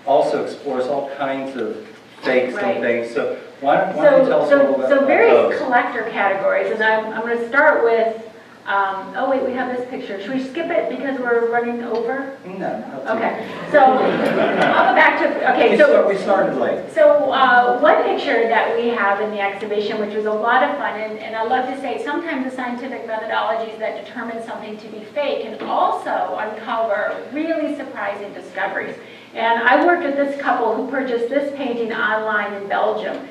also explores all kinds of fakes and things. So why don't you tell us a little bit So about various those? collector categories, and I'm going to start with Oh wait, we have this picture. Should we skip it because we're running over? No. Okay, so I'll go back to, okay, so. We started late. So one picture that we have in the exhibition, which was a lot of fun, and I love to say sometimes the scientific methodologies that determine something to be fake can also uncover really surprising discoveries. And I worked with this couple who purchased this painting online in Belgium.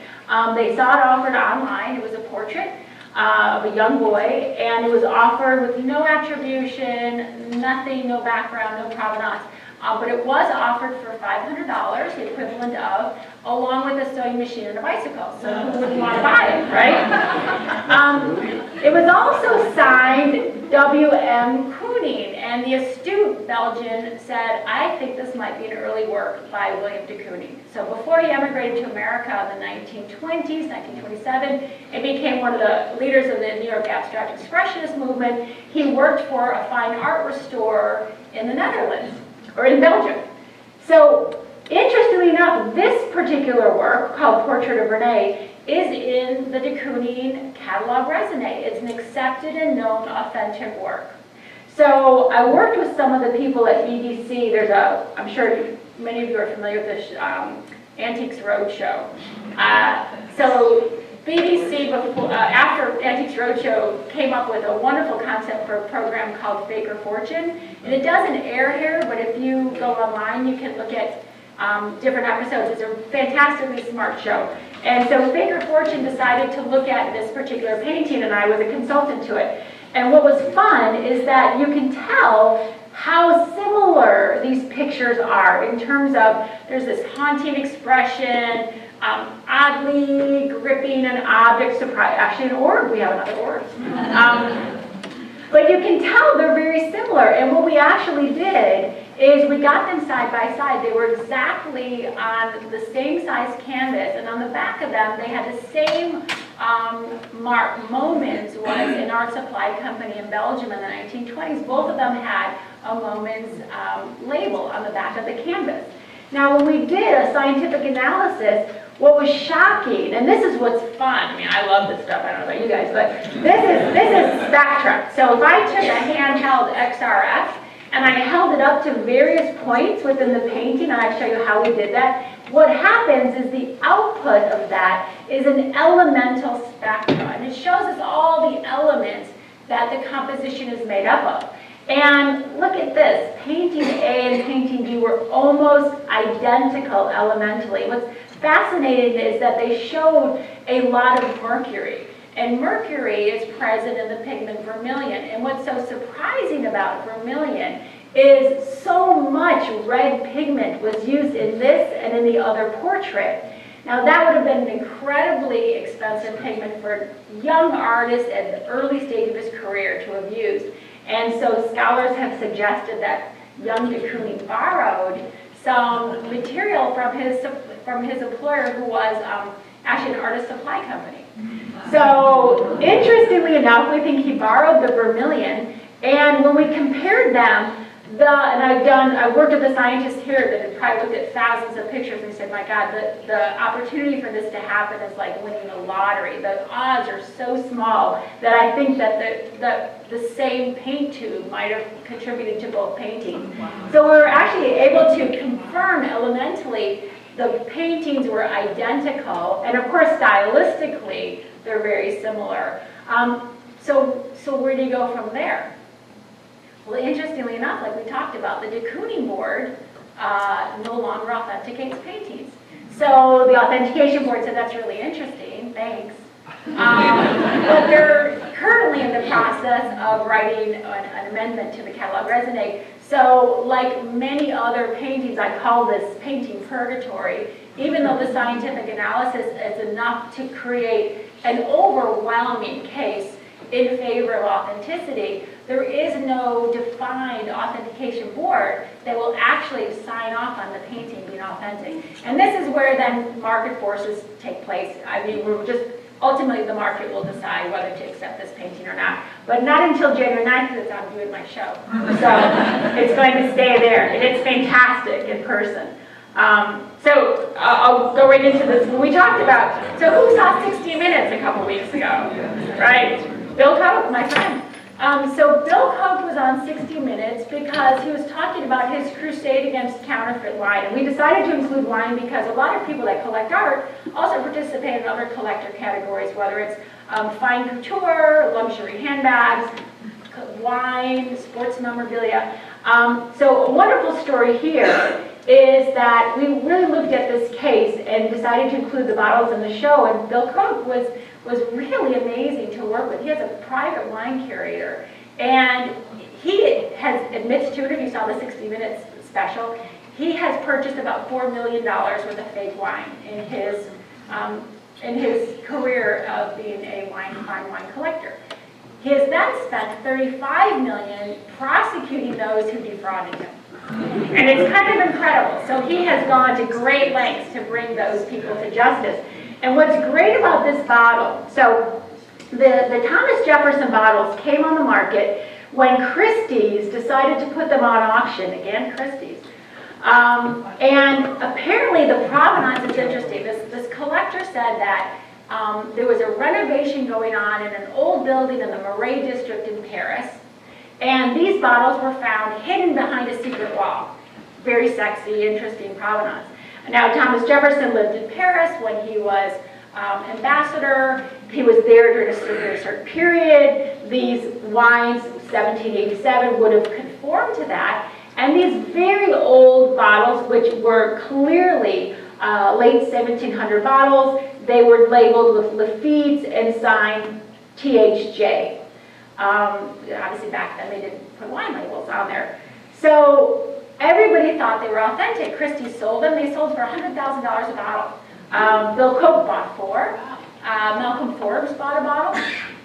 They saw it offered online. It was a portrait of a young boy, and it was offered with no attribution, nothing, no background, no provenance. But it was offered for $500, the equivalent of, along with a sewing machine and a bicycle. So who wouldn't want to buy it, right? It was also signed W.M. Kooning, and the astute Belgian said, I think this might be an early work by William de Kooning. So before he emigrated to America in the 1920s, 1927, and became one of the leaders of the New York Abstract Expressionist movement, he worked for a fine art restorer in the Netherlands, or in Belgium. So, interestingly enough, this particular work, called Portrait of Renee, is in the de Kooning catalog raisonné. It's an accepted and known authentic work. So, I worked with some of the people at BBC. There's I'm sure many of you are familiar with this Antiques Roadshow. So, BBC, after Antiques Roadshow, came up with a wonderful concept for a program called Fake or Fortune. And it doesn't air here, but if you go online, you can look at different episodes. It's a fantastically smart show. And so Fake or Fortune decided to look at this particular painting, and I was a consultant to it. And what was fun is that you can tell how similar these pictures are in terms of there's this haunting expression, oddly gripping an object, actually an orb, we have another orb. But you can tell they're very similar, and what we actually did is we got them side by side. They were exactly on the same size canvas, and on the back of them they had the same mark. Moments was an art supply company in Belgium in the 1920s. Both of them had a Moments label on the back of the canvas. Now when we did a scientific analysis, what was shocking, and this is what's fun, I mean, I love this stuff, I don't know about you guys, but this is spectra. So if I took a handheld XRF and I held it up to various points within the painting, and I'll show you how we did that, what happens is the output of that is an elemental spectra, and it shows us all the elements that the composition is made up of. And look at this, painting A and painting B were almost identical elementally. What's fascinating is that they showed a lot of mercury. And mercury is present in the pigment vermilion. And what's so surprising about vermilion is so much red pigment was used in this and in the other portrait. Now that would have been an incredibly expensive pigment for a young artist at the early stage of his career to have used. And so scholars have suggested that young de Kooning borrowed some material from his employer, who was actually an artist supply company. So interestingly enough, we think he borrowed the vermilion, and when we compared them, and I worked with a scientist here that had probably looked at thousands of pictures and said, my God, the opportunity for this to happen is like winning the lottery. The odds are so small that I think that the same paint tube might have contributed to both paintings. So we were actually able to confirm elementally the paintings were identical, and of course stylistically they're very similar. So where do you go from there? Well, interestingly enough, like we talked about, the de Kooning board no longer authenticates paintings. So the authentication board said, that's really interesting, thanks. But they're currently in the process of writing an amendment to the catalog raisonné. So like many other paintings, I call this painting purgatory, even though the scientific analysis is enough to create an overwhelming case in favor of authenticity, there is no defined authentication board that will actually sign off on the painting being authentic. And this is where then market forces take place. I mean, ultimately the market will decide whether to accept this painting or not. But not until January 9th, because I'm doing my show. So it's going to stay there, and it's fantastic in person. So I'll go right into this. When we talked about, so who saw 60 Minutes a couple weeks ago, right? Bill Cope, my friend. So Bill Koch was on 60 Minutes because he was talking about his crusade against counterfeit wine. And we decided to include wine because a lot of people that collect art also participate in other collector categories, whether it's fine couture, luxury handbags, wine, sports memorabilia. So a wonderful story here is that we really looked at this case and decided to include the bottles in the show. And Bill Koch was really amazing to work with. He has a private wine curator, and he admits to it, if you saw the 60 Minutes special, he has purchased about $4 million worth of fake wine in his career of being a fine wine collector. He has then spent $35 million prosecuting those who defrauded him. And it's kind of incredible. So he has gone to great lengths to bring those people to justice. And what's great about this bottle, so the Thomas Jefferson bottles came on the market when Christie's decided to put them on auction, again, Christie's. And apparently the provenance is interesting. This collector said that there was a renovation going on in an old building in the Marais district in Paris, and these bottles were found hidden behind a secret wall. Very sexy, interesting provenance. Now, Thomas Jefferson lived in Paris when he was ambassador. He was there during a certain period. These wines, 1787, would have conformed to that. And these very old bottles, which were clearly late 1700 bottles, they were labeled with Lafitte's and signed THJ. Obviously back then they didn't put wine labels on there. So everybody thought they were authentic. Christie sold them. They sold for $100,000 a bottle. Bill Koch bought 4. Malcolm Forbes bought a bottle.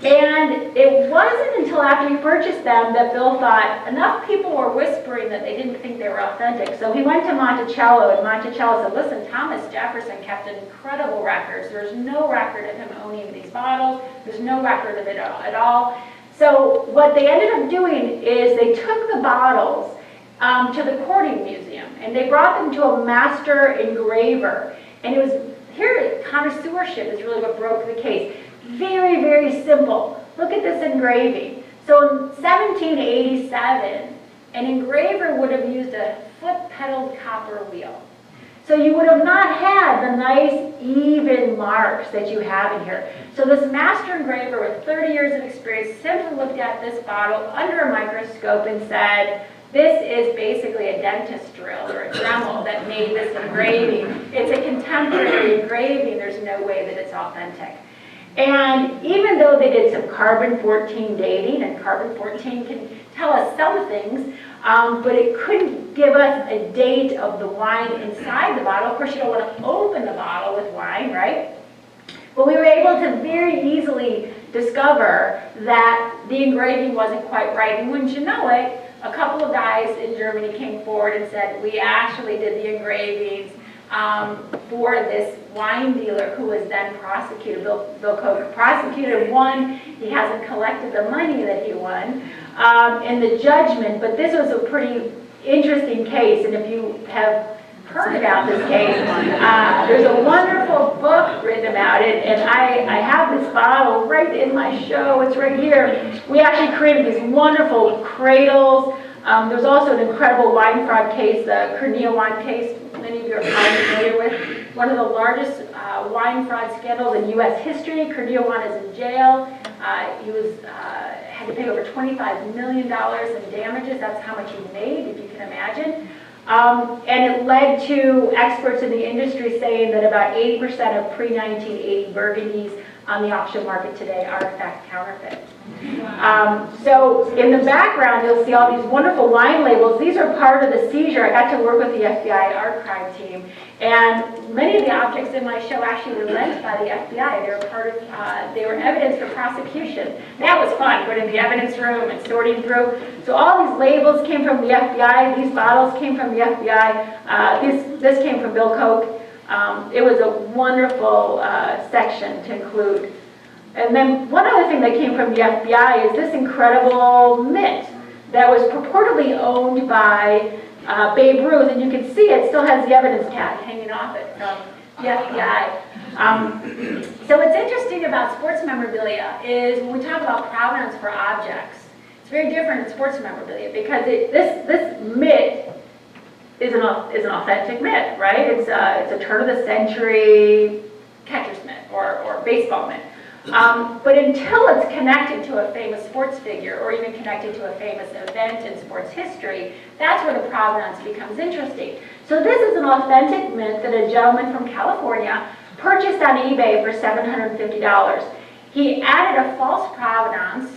And it wasn't until after he purchased them that Bill thought enough people were whispering that they didn't think they were authentic. So he went to Monticello, and Monticello said, listen, Thomas Jefferson kept incredible records. There's no record of him owning these bottles. There's no record of it at all. So what they ended up doing is they took the bottles to the Courting Museum, and they brought them to a master engraver. And it was here, connoisseurship is really what broke the case. Very, very simple. Look at this engraving. So in 1787, an engraver would have used a foot-pedaled copper wheel. So you would have not had the nice, even marks that you have in here. So this master engraver with 30 years of experience simply looked at this bottle under a microscope and said, this is basically a dentist drill or a Dremel that made this engraving. It's a contemporary engraving. There's no way that it's authentic. And even though they did some carbon-14 dating, and carbon-14 can tell us some things, but it couldn't give us a date of the wine inside the bottle. Of course, you don't want to open the bottle with wine, right? But we were able to very easily discover that the engraving wasn't quite right. And wouldn't you know it, a couple of guys in Germany came forward and said, we actually did the engravings for this wine dealer who was then prosecuted. Bill Koch prosecuted, won. He hasn't collected the money that he won in the judgment, but this was a pretty interesting case, and if you have heard about this case, there's a wonderful book written about it, and I have this bottle right in my show. It's right here. We actually created these wonderful cradles. There's also an incredible wine fraud case, the Cornea case, many of you are probably familiar with. One of the largest wine fraud scandals in U.S. history. Cornea is in jail. He had to pay over $25 million in damages. That's how much he made, if you can imagine. And it led to experts in the industry saying that about 80% of pre-1980 Burgundies on the auction market today are in fact counterfeit. So in the background, you'll see all these wonderful wine labels. These are part of the seizure. I got to work with the FBI archive team, and many of the objects in my show actually were lent by the FBI. They were evidence for prosecution. That was fun, going to the evidence room and sorting through. So all these labels came from the FBI. These bottles came from the FBI. This came from Bill Koch. It was a wonderful section to include. And then one other thing that came from the FBI is this incredible mint that was purportedly owned by Babe Ruth, and you can see it still has the evidence tag hanging off it from the FBI. So what's interesting about sports memorabilia is when we talk about provenance for objects, It's very different in sports memorabilia because this mitt is an authentic mitt, right? It's a turn of the century catcher's mitt or baseball mitt. But until it's connected to a famous sports figure or even connected to a famous event in sports history, that's where the provenance becomes interesting. So this is an authentic mitt that a gentleman from California purchased on eBay for $750. He added a false provenance.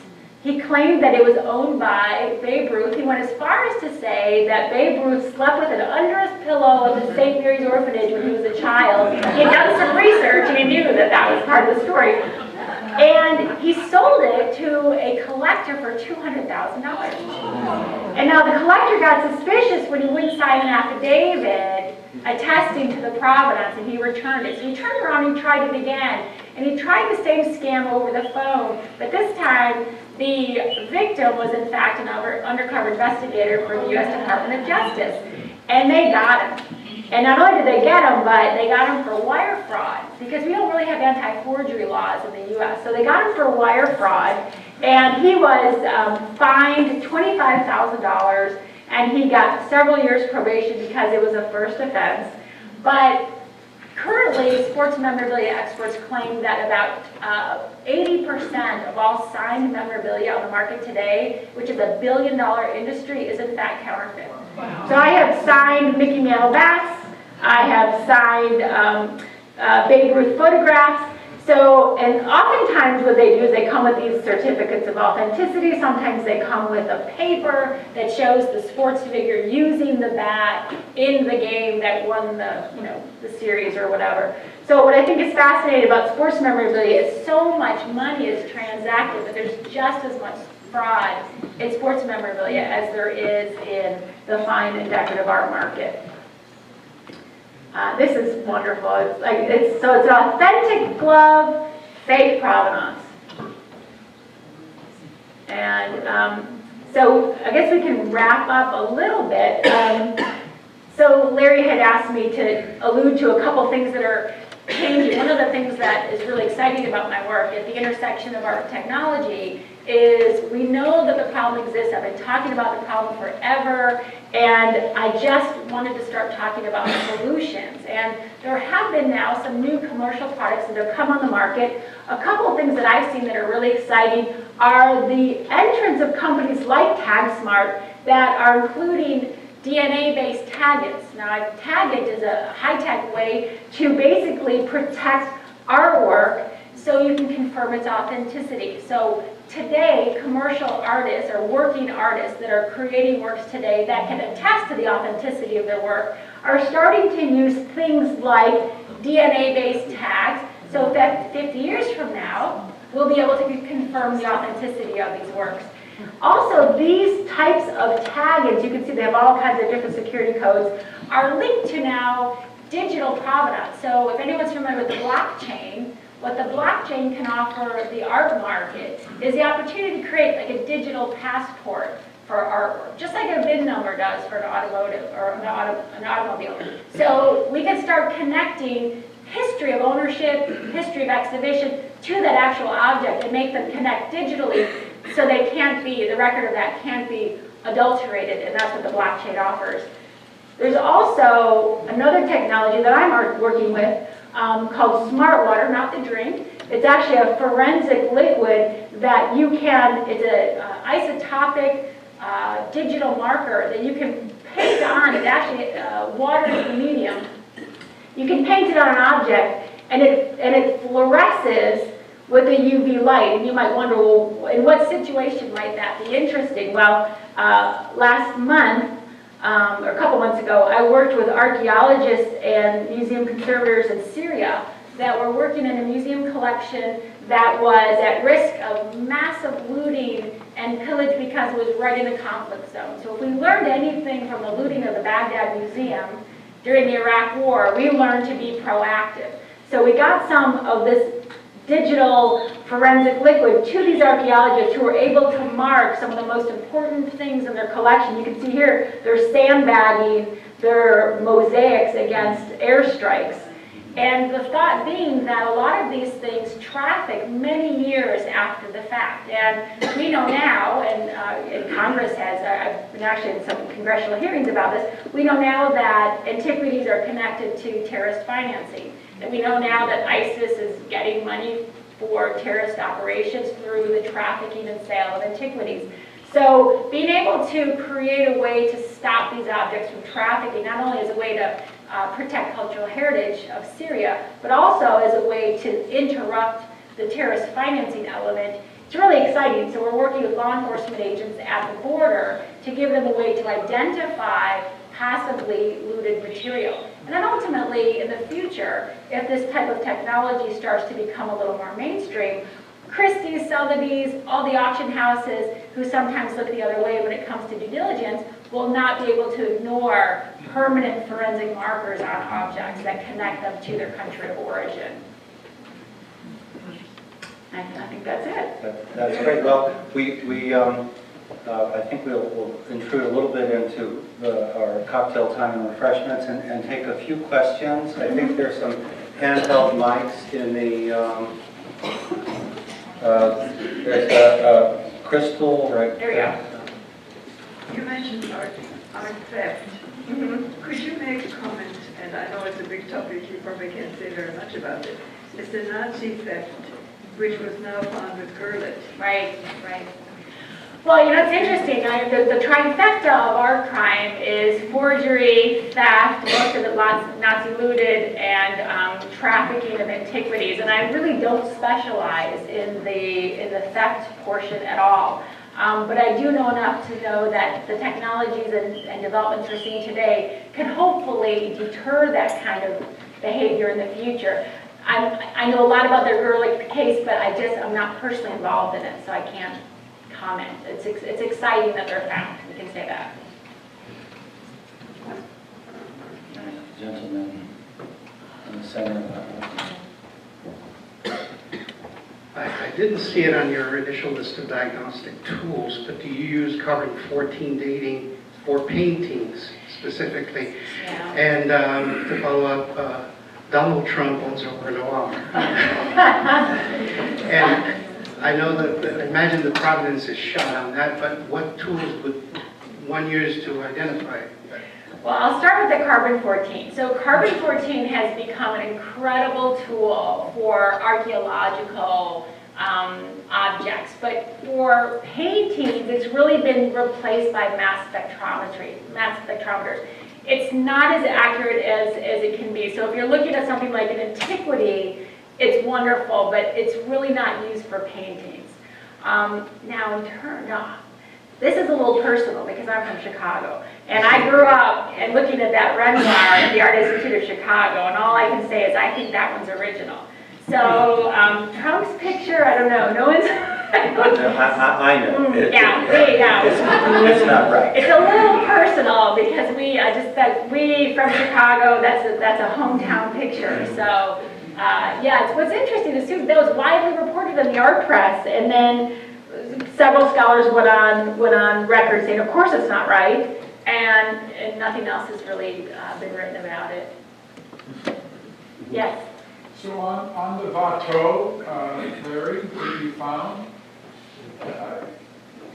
He claimed that it was owned by Babe Ruth. He went as far as to say that Babe Ruth slept with it under his pillow at the St. Mary's Orphanage when he was a child. He had done some research and he knew that that was part of the story. And he sold it to a collector for $200,000. And now the collector got suspicious when he wouldn't sign an affidavit attesting to the provenance, and he returned it. So he turned around and tried it again. And he tried the same scam over the phone, but this time the victim was in fact an undercover investigator for the U.S. Department of Justice. And they got him. And not only did they get him, but they got him for wire fraud, because we don't really have anti-forgery laws in the U.S. So they got him for wire fraud, and he was fined $25,000, and he got several years probation because it was a first offense. But currently, sports memorabilia experts claim that about 80% of all signed memorabilia on the market today, which is a billion-dollar industry, is in fact counterfeit. So I have signed Mickey Mantle bats, I have signed Babe Ruth photographs. So, and oftentimes what they do is they come with these certificates of authenticity. Sometimes they come with a paper that shows the sports figure using the bat in the game that won the, the series or whatever. So what I think is fascinating about sports memorabilia is so much money is transacted, but there's just as much fraud in sports memorabilia as there is in the fine and decorative art market. This is wonderful. It's an authentic glove, fake provenance. And so I guess we can wrap up a little bit. So Larry had asked me to allude to a couple things that are changing. One of the things that is really exciting about my work at the intersection of art and technology is we know that the problem exists. I've been talking about the problem forever, and I just wanted to start talking about solutions. And there have been now some new commercial products that have come on the market. A couple of things that I've seen that are really exciting are the entrance of companies like TagSmart that are including DNA-based taggants. Now, taggant is a high-tech way to basically protect artwork so you can confirm its authenticity. So today, commercial artists or working artists that are creating works today that can attest to the authenticity of their work are starting to use things like DNA-based tags, so that 50 years from now, we'll be able to confirm the authenticity of these works. Also, these types of taggants, you can see they have all kinds of different security codes, are linked to now digital provenance. So if anyone's familiar with the blockchain, what the blockchain can offer the art market is the opportunity to create like a digital passport for artwork, just like a VIN number does for an automotive or an automobile. So we can start connecting history of ownership, history of exhibition to that actual object and make them connect digitally so they can't be, the record of that can't be adulterated, and that's what the blockchain offers. There's also another technology that I'm working with called Smart Water, not the drink. It's actually a forensic liquid that you can, it's an isotopic digital marker that you can paint on. It's actually water is the medium. You can paint it on an object, and it fluoresces with a UV light. And you might wonder, well, in what situation might that be interesting? Well, last month, or a couple months ago, I worked with archaeologists and museum conservators in Syria that were working in a museum collection that was at risk of massive looting and pillage because it was right in a conflict zone. So if we learned anything from the looting of the Baghdad Museum during the Iraq War, we learned to be proactive. So we got some of this digital forensic liquid to these archaeologists who were able to mark some of the most important things in their collection. You can see here, they're sandbagging their mosaics against airstrikes. And the thought being that a lot of these things traffic many years after the fact. And we know now, and Congress has, I've been actually in some congressional hearings about this, we know now that antiquities are connected to terrorist financing. And we know now that ISIS is getting money for terrorist operations through the trafficking and sale of antiquities. So being able to create a way to stop these objects from trafficking, not only as a way to protect cultural heritage of Syria, but also as a way to interrupt the terrorist financing element, it's really exciting. So we're working with law enforcement agents at the border to give them a way to identify possibly looted material. And then ultimately, in the future, if this type of technology starts to become a little more mainstream, Christie's, Sotheby's, all the auction houses who sometimes look the other way when it comes to due diligence will not be able to ignore permanent forensic markers on objects that connect them to their country of origin. I think that's it. That's great. Well, I think we'll intrude a little bit into our cocktail time and refreshments and take a few questions. I think there's some handheld mics in the, there's a crystal right There we go. You mentioned art theft. Mm-hmm. Could you make a comment, and I know it's a big topic, you probably can't say very much about it, it's the Nazi theft, which was now found with Collette. Right. Well, you know, it's interesting. The trifecta of art crime is forgery, theft, most of it Nazi looted, and trafficking of antiquities. And I really don't specialize in the theft portion at all. But I do know enough to know that the technologies and developments we're seeing today can hopefully deter that kind of behavior in the future. I know a lot about the Ehrlich case, but I'm not personally involved in it, so I can't comment. It's exciting that they're found. We can say that. Gentleman in the center. I didn't see it on your initial list of diagnostic tools, but do you use carbon-14 dating for paintings specifically? Yeah. And to follow up, Donald Trump owns a Renoir. And I know that, I imagine the provenance is shot on that, but what tools would one use to identify it? Well, I'll start with the carbon-14. So carbon-14 has become an incredible tool for archaeological objects, but for paintings, it's really been replaced by mass spectrometers. It's not as accurate as it can be. So if you're looking at something like an antiquity, it's wonderful, but it's really not used for paintings. Now, this is a little personal because I'm from Chicago, and I grew up and looking at that Renoir at the Art Institute of Chicago, and all I can say is I think that one's original. So Trump's picture, I don't know. No one's. I know. Yeah, there you go. It's not right. It's a little personal because we from Chicago. That's a hometown picture. So yeah, what's interesting is too that was widely reported in the art press, and then several scholars went on record saying, of course it's not right, and nothing else has really been written about it. Yes. So on the bateau, Larry, that you found,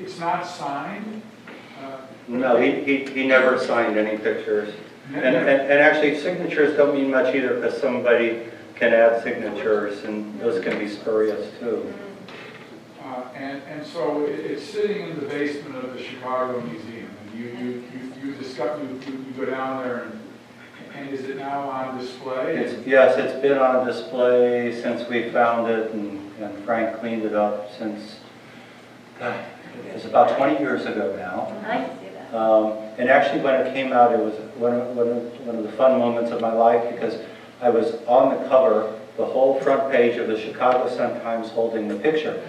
it's not signed? No, he never signed any pictures. And actually, signatures don't mean much either because somebody can add signatures, and those can be spurious too. And so it's sitting in the basement of the Chicago Museum, and you go down there, and is it now on display? Yes, it's been on display since we found it, and Frank cleaned it up since, it's about 20 years ago now. I like to see that. And actually when it came out, it was one of the fun moments of my life because I was on the cover, the whole front page of the Chicago Sun-Times holding the picture,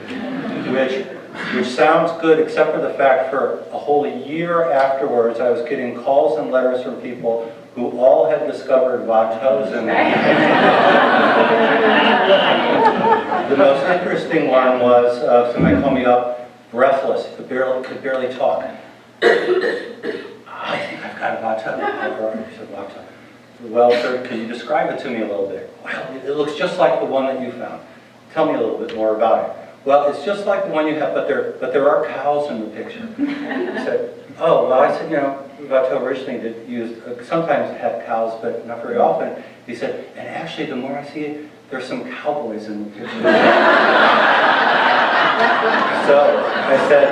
which sounds good except for the fact for a whole year afterwards I was getting calls and letters from people who all had discovered Watteaus in there. The most interesting one was somebody called me up, breathless, could barely talk. I think I've got a Watteau. I said Watteau. Well, sir, can you describe it to me a little bit? Well, it looks just like the one that you found. Tell me a little bit more about it. Well, it's just like the one you have, but there are cows in the picture. I said, oh, well, I said, you know, Vato originally did use, sometimes had cows, but not very often. He said, and actually, the more I see it, there's some cowboys in the picture. So I said,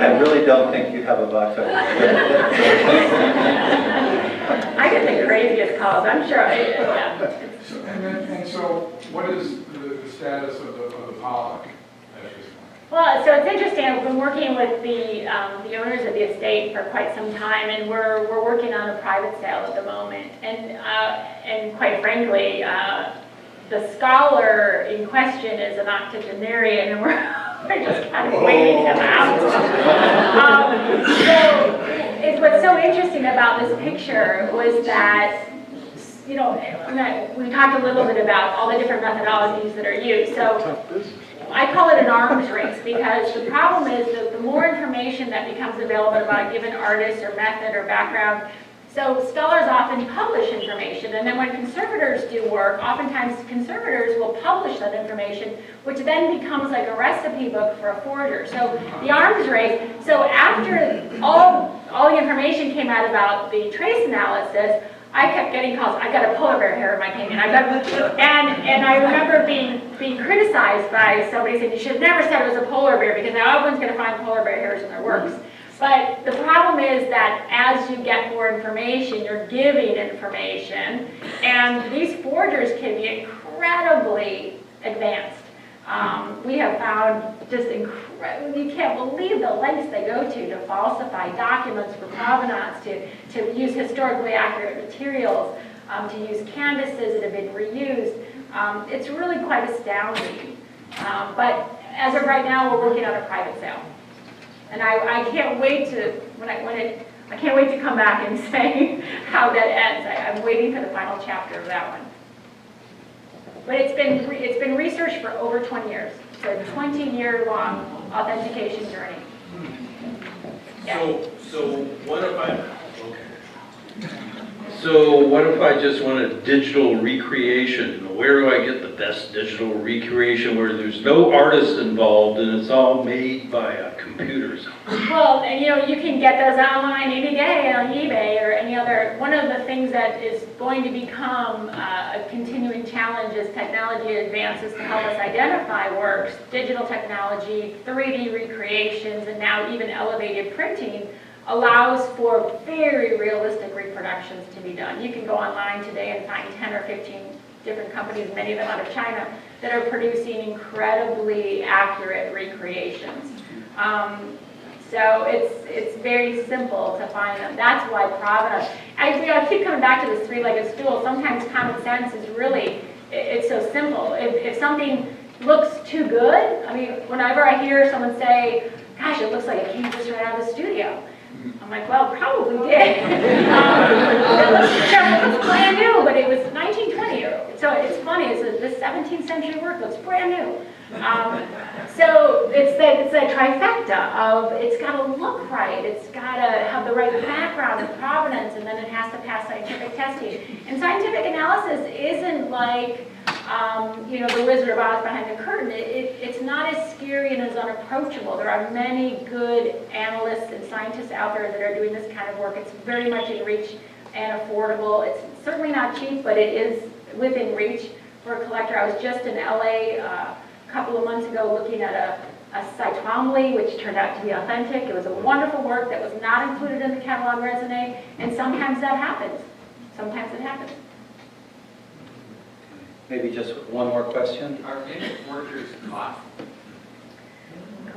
I really don't think you have a Vato. I get the craziest calls, I'm sure. Yeah. And so, what is the status of the Pollock at this point? Well, so it's interesting. I've been working with the owners of the estate for quite some time, and we're working on a private sale at the moment. And quite frankly, the scholar in question is an octogenarian, and we're just kind of waiting him out. What's so interesting about this picture was that, you know, we talked a little bit about all the different methodologies that are used. So I call it an arms race, because the problem is that the more information that becomes available about a given artist or method or background, so scholars often publish information, and then when conservators do work, oftentimes conservators will publish that information, which then becomes like a recipe book for a forger. So the arms race, so after all the information came out about the trace analysis, I kept getting calls. I got a polar bear hair in my painting. And I remember being criticized by somebody saying, you should have never said it was a polar bear, because now everyone's going to find polar bear hairs in their works. But the problem is that as you get more information, you're giving information, and these forgers can be incredibly advanced. We have found just incredible, you can't believe the lengths they go to falsify documents for provenance, to use historically accurate materials, to use canvases that have been reused. It's really quite astounding. But as of right now, we're working on a private sale. And I can't wait to, I can't wait to come back and say how that ends. I'm waiting for the final chapter of that one. But it's been researched for over 20 years. It's a 20-year-long authentication journey. Yeah. So what if I just want a digital recreation? Where do I get the best digital recreation where there's no artist involved and it's all made by computers? Well, and you can get those online any day on eBay or any other. One of the things that is going to become a continuing challenge as technology advances to help us identify works, digital technology, 3D recreations, and now even elevated printing allows for very realistic reproductions to be done. You can go online today and find 10 or 15 different companies, many of them out of China, that are producing incredibly accurate recreations. So it's very simple to find them. That's why provenance. I keep coming back to this three-legged stool. Sometimes common sense is really, it's so simple. If something looks too good, I mean, whenever I hear someone say, gosh, it looks like it came just right out of the studio, I'm like, well, probably did. It looks brand new, but it was 1920. So it's funny, this 17th century work looks brand new. So it's that trifecta of it's got to look right, it's got to have the right background and provenance, and then it has to pass scientific testing. And scientific analysis isn't like, the Wizard of Oz behind the curtain. It's not as scary and as unapproachable. There are many good analysts and scientists out there that are doing this kind of work. It's very much in reach and affordable. It's certainly not cheap, but it is within reach for a collector. I was just in LA a couple of months ago looking at a Twombly, which turned out to be authentic. It was a wonderful work that was not included in the catalog raisonné, and sometimes that happens. Sometimes it happens. Maybe just one more question. Are any forgers caught?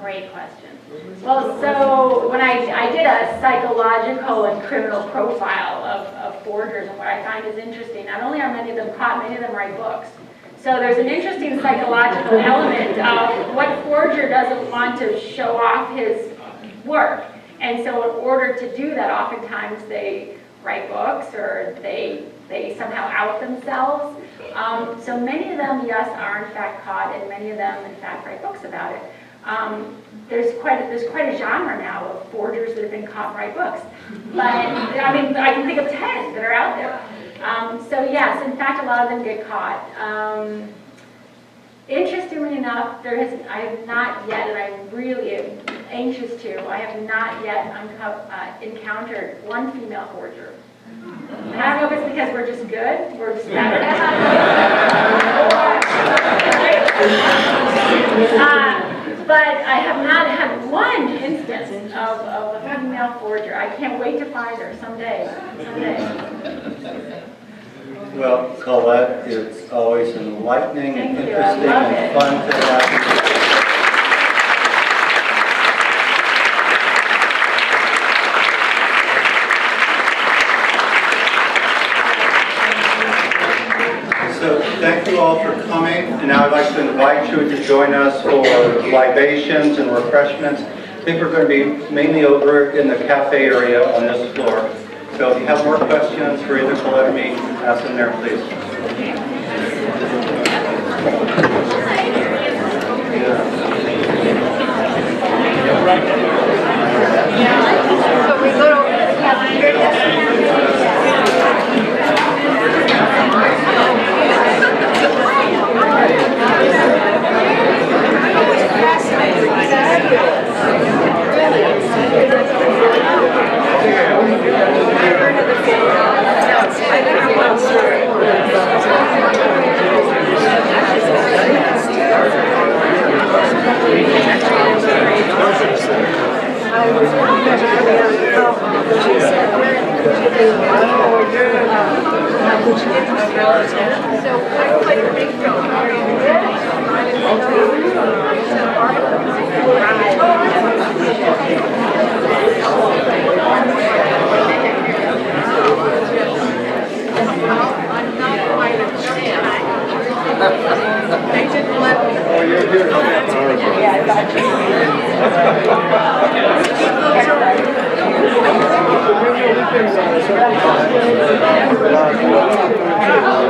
Great question. Well, so when I did a psychological and criminal profile of forgers, and what I find is interesting, not only are many of them caught, many of them write books. So there's an interesting psychological element of what forger doesn't want to show off his work. And so in order to do that, oftentimes they write books or they somehow out themselves. So many of them, yes, are in fact caught, and many of them, in fact, write books about it. there's quite a genre now of forgers that have been caught and write books. But, I mean, I can think of 10 that are out there. So yes, in fact, a lot of them get caught. Interestingly enough, I have not yet, and I really am anxious to, I have not yet encountered one female forger. And I don't know if it's because we're just good, we're just better. But I have not had one instance of a female forger. I can't wait to find her someday. Well, Collette, it's always enlightening and Thank you. interesting I love and it. fun to have you. So thank you all for coming, and now I'd like to invite you to join us for libations and refreshments. I think we're going to be mainly over in the cafe area on this floor. So if you have more questions for either Collette or me, ask them there, please. So we go over to the cafeteria.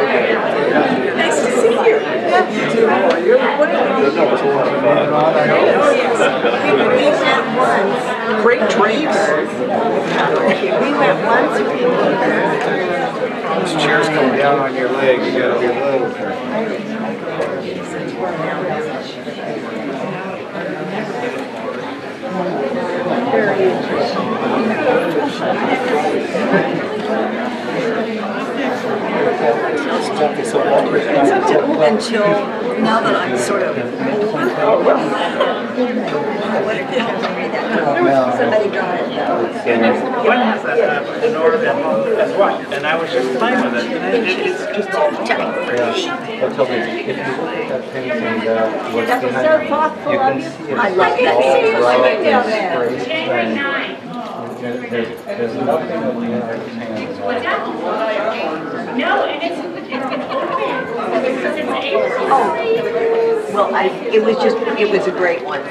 Nice to see you. How are you? Great dreams. We went once. This chair's coming down on your leg, you gotta be a little careful. Very interesting. Until now that I'm sort of older. What did you have to read that? Somebody got it though. One has that north and what? And I was just playing with it, and it's just all I'll tell you, if you look at that painting, what's That was behind so it, thoughtful you of can you. see it's I love that. all See, it's rough right down and there. straight, January and 9th. there's nothing that we have to hand. What's that? No, and it's been open since April. Well, it was a great one.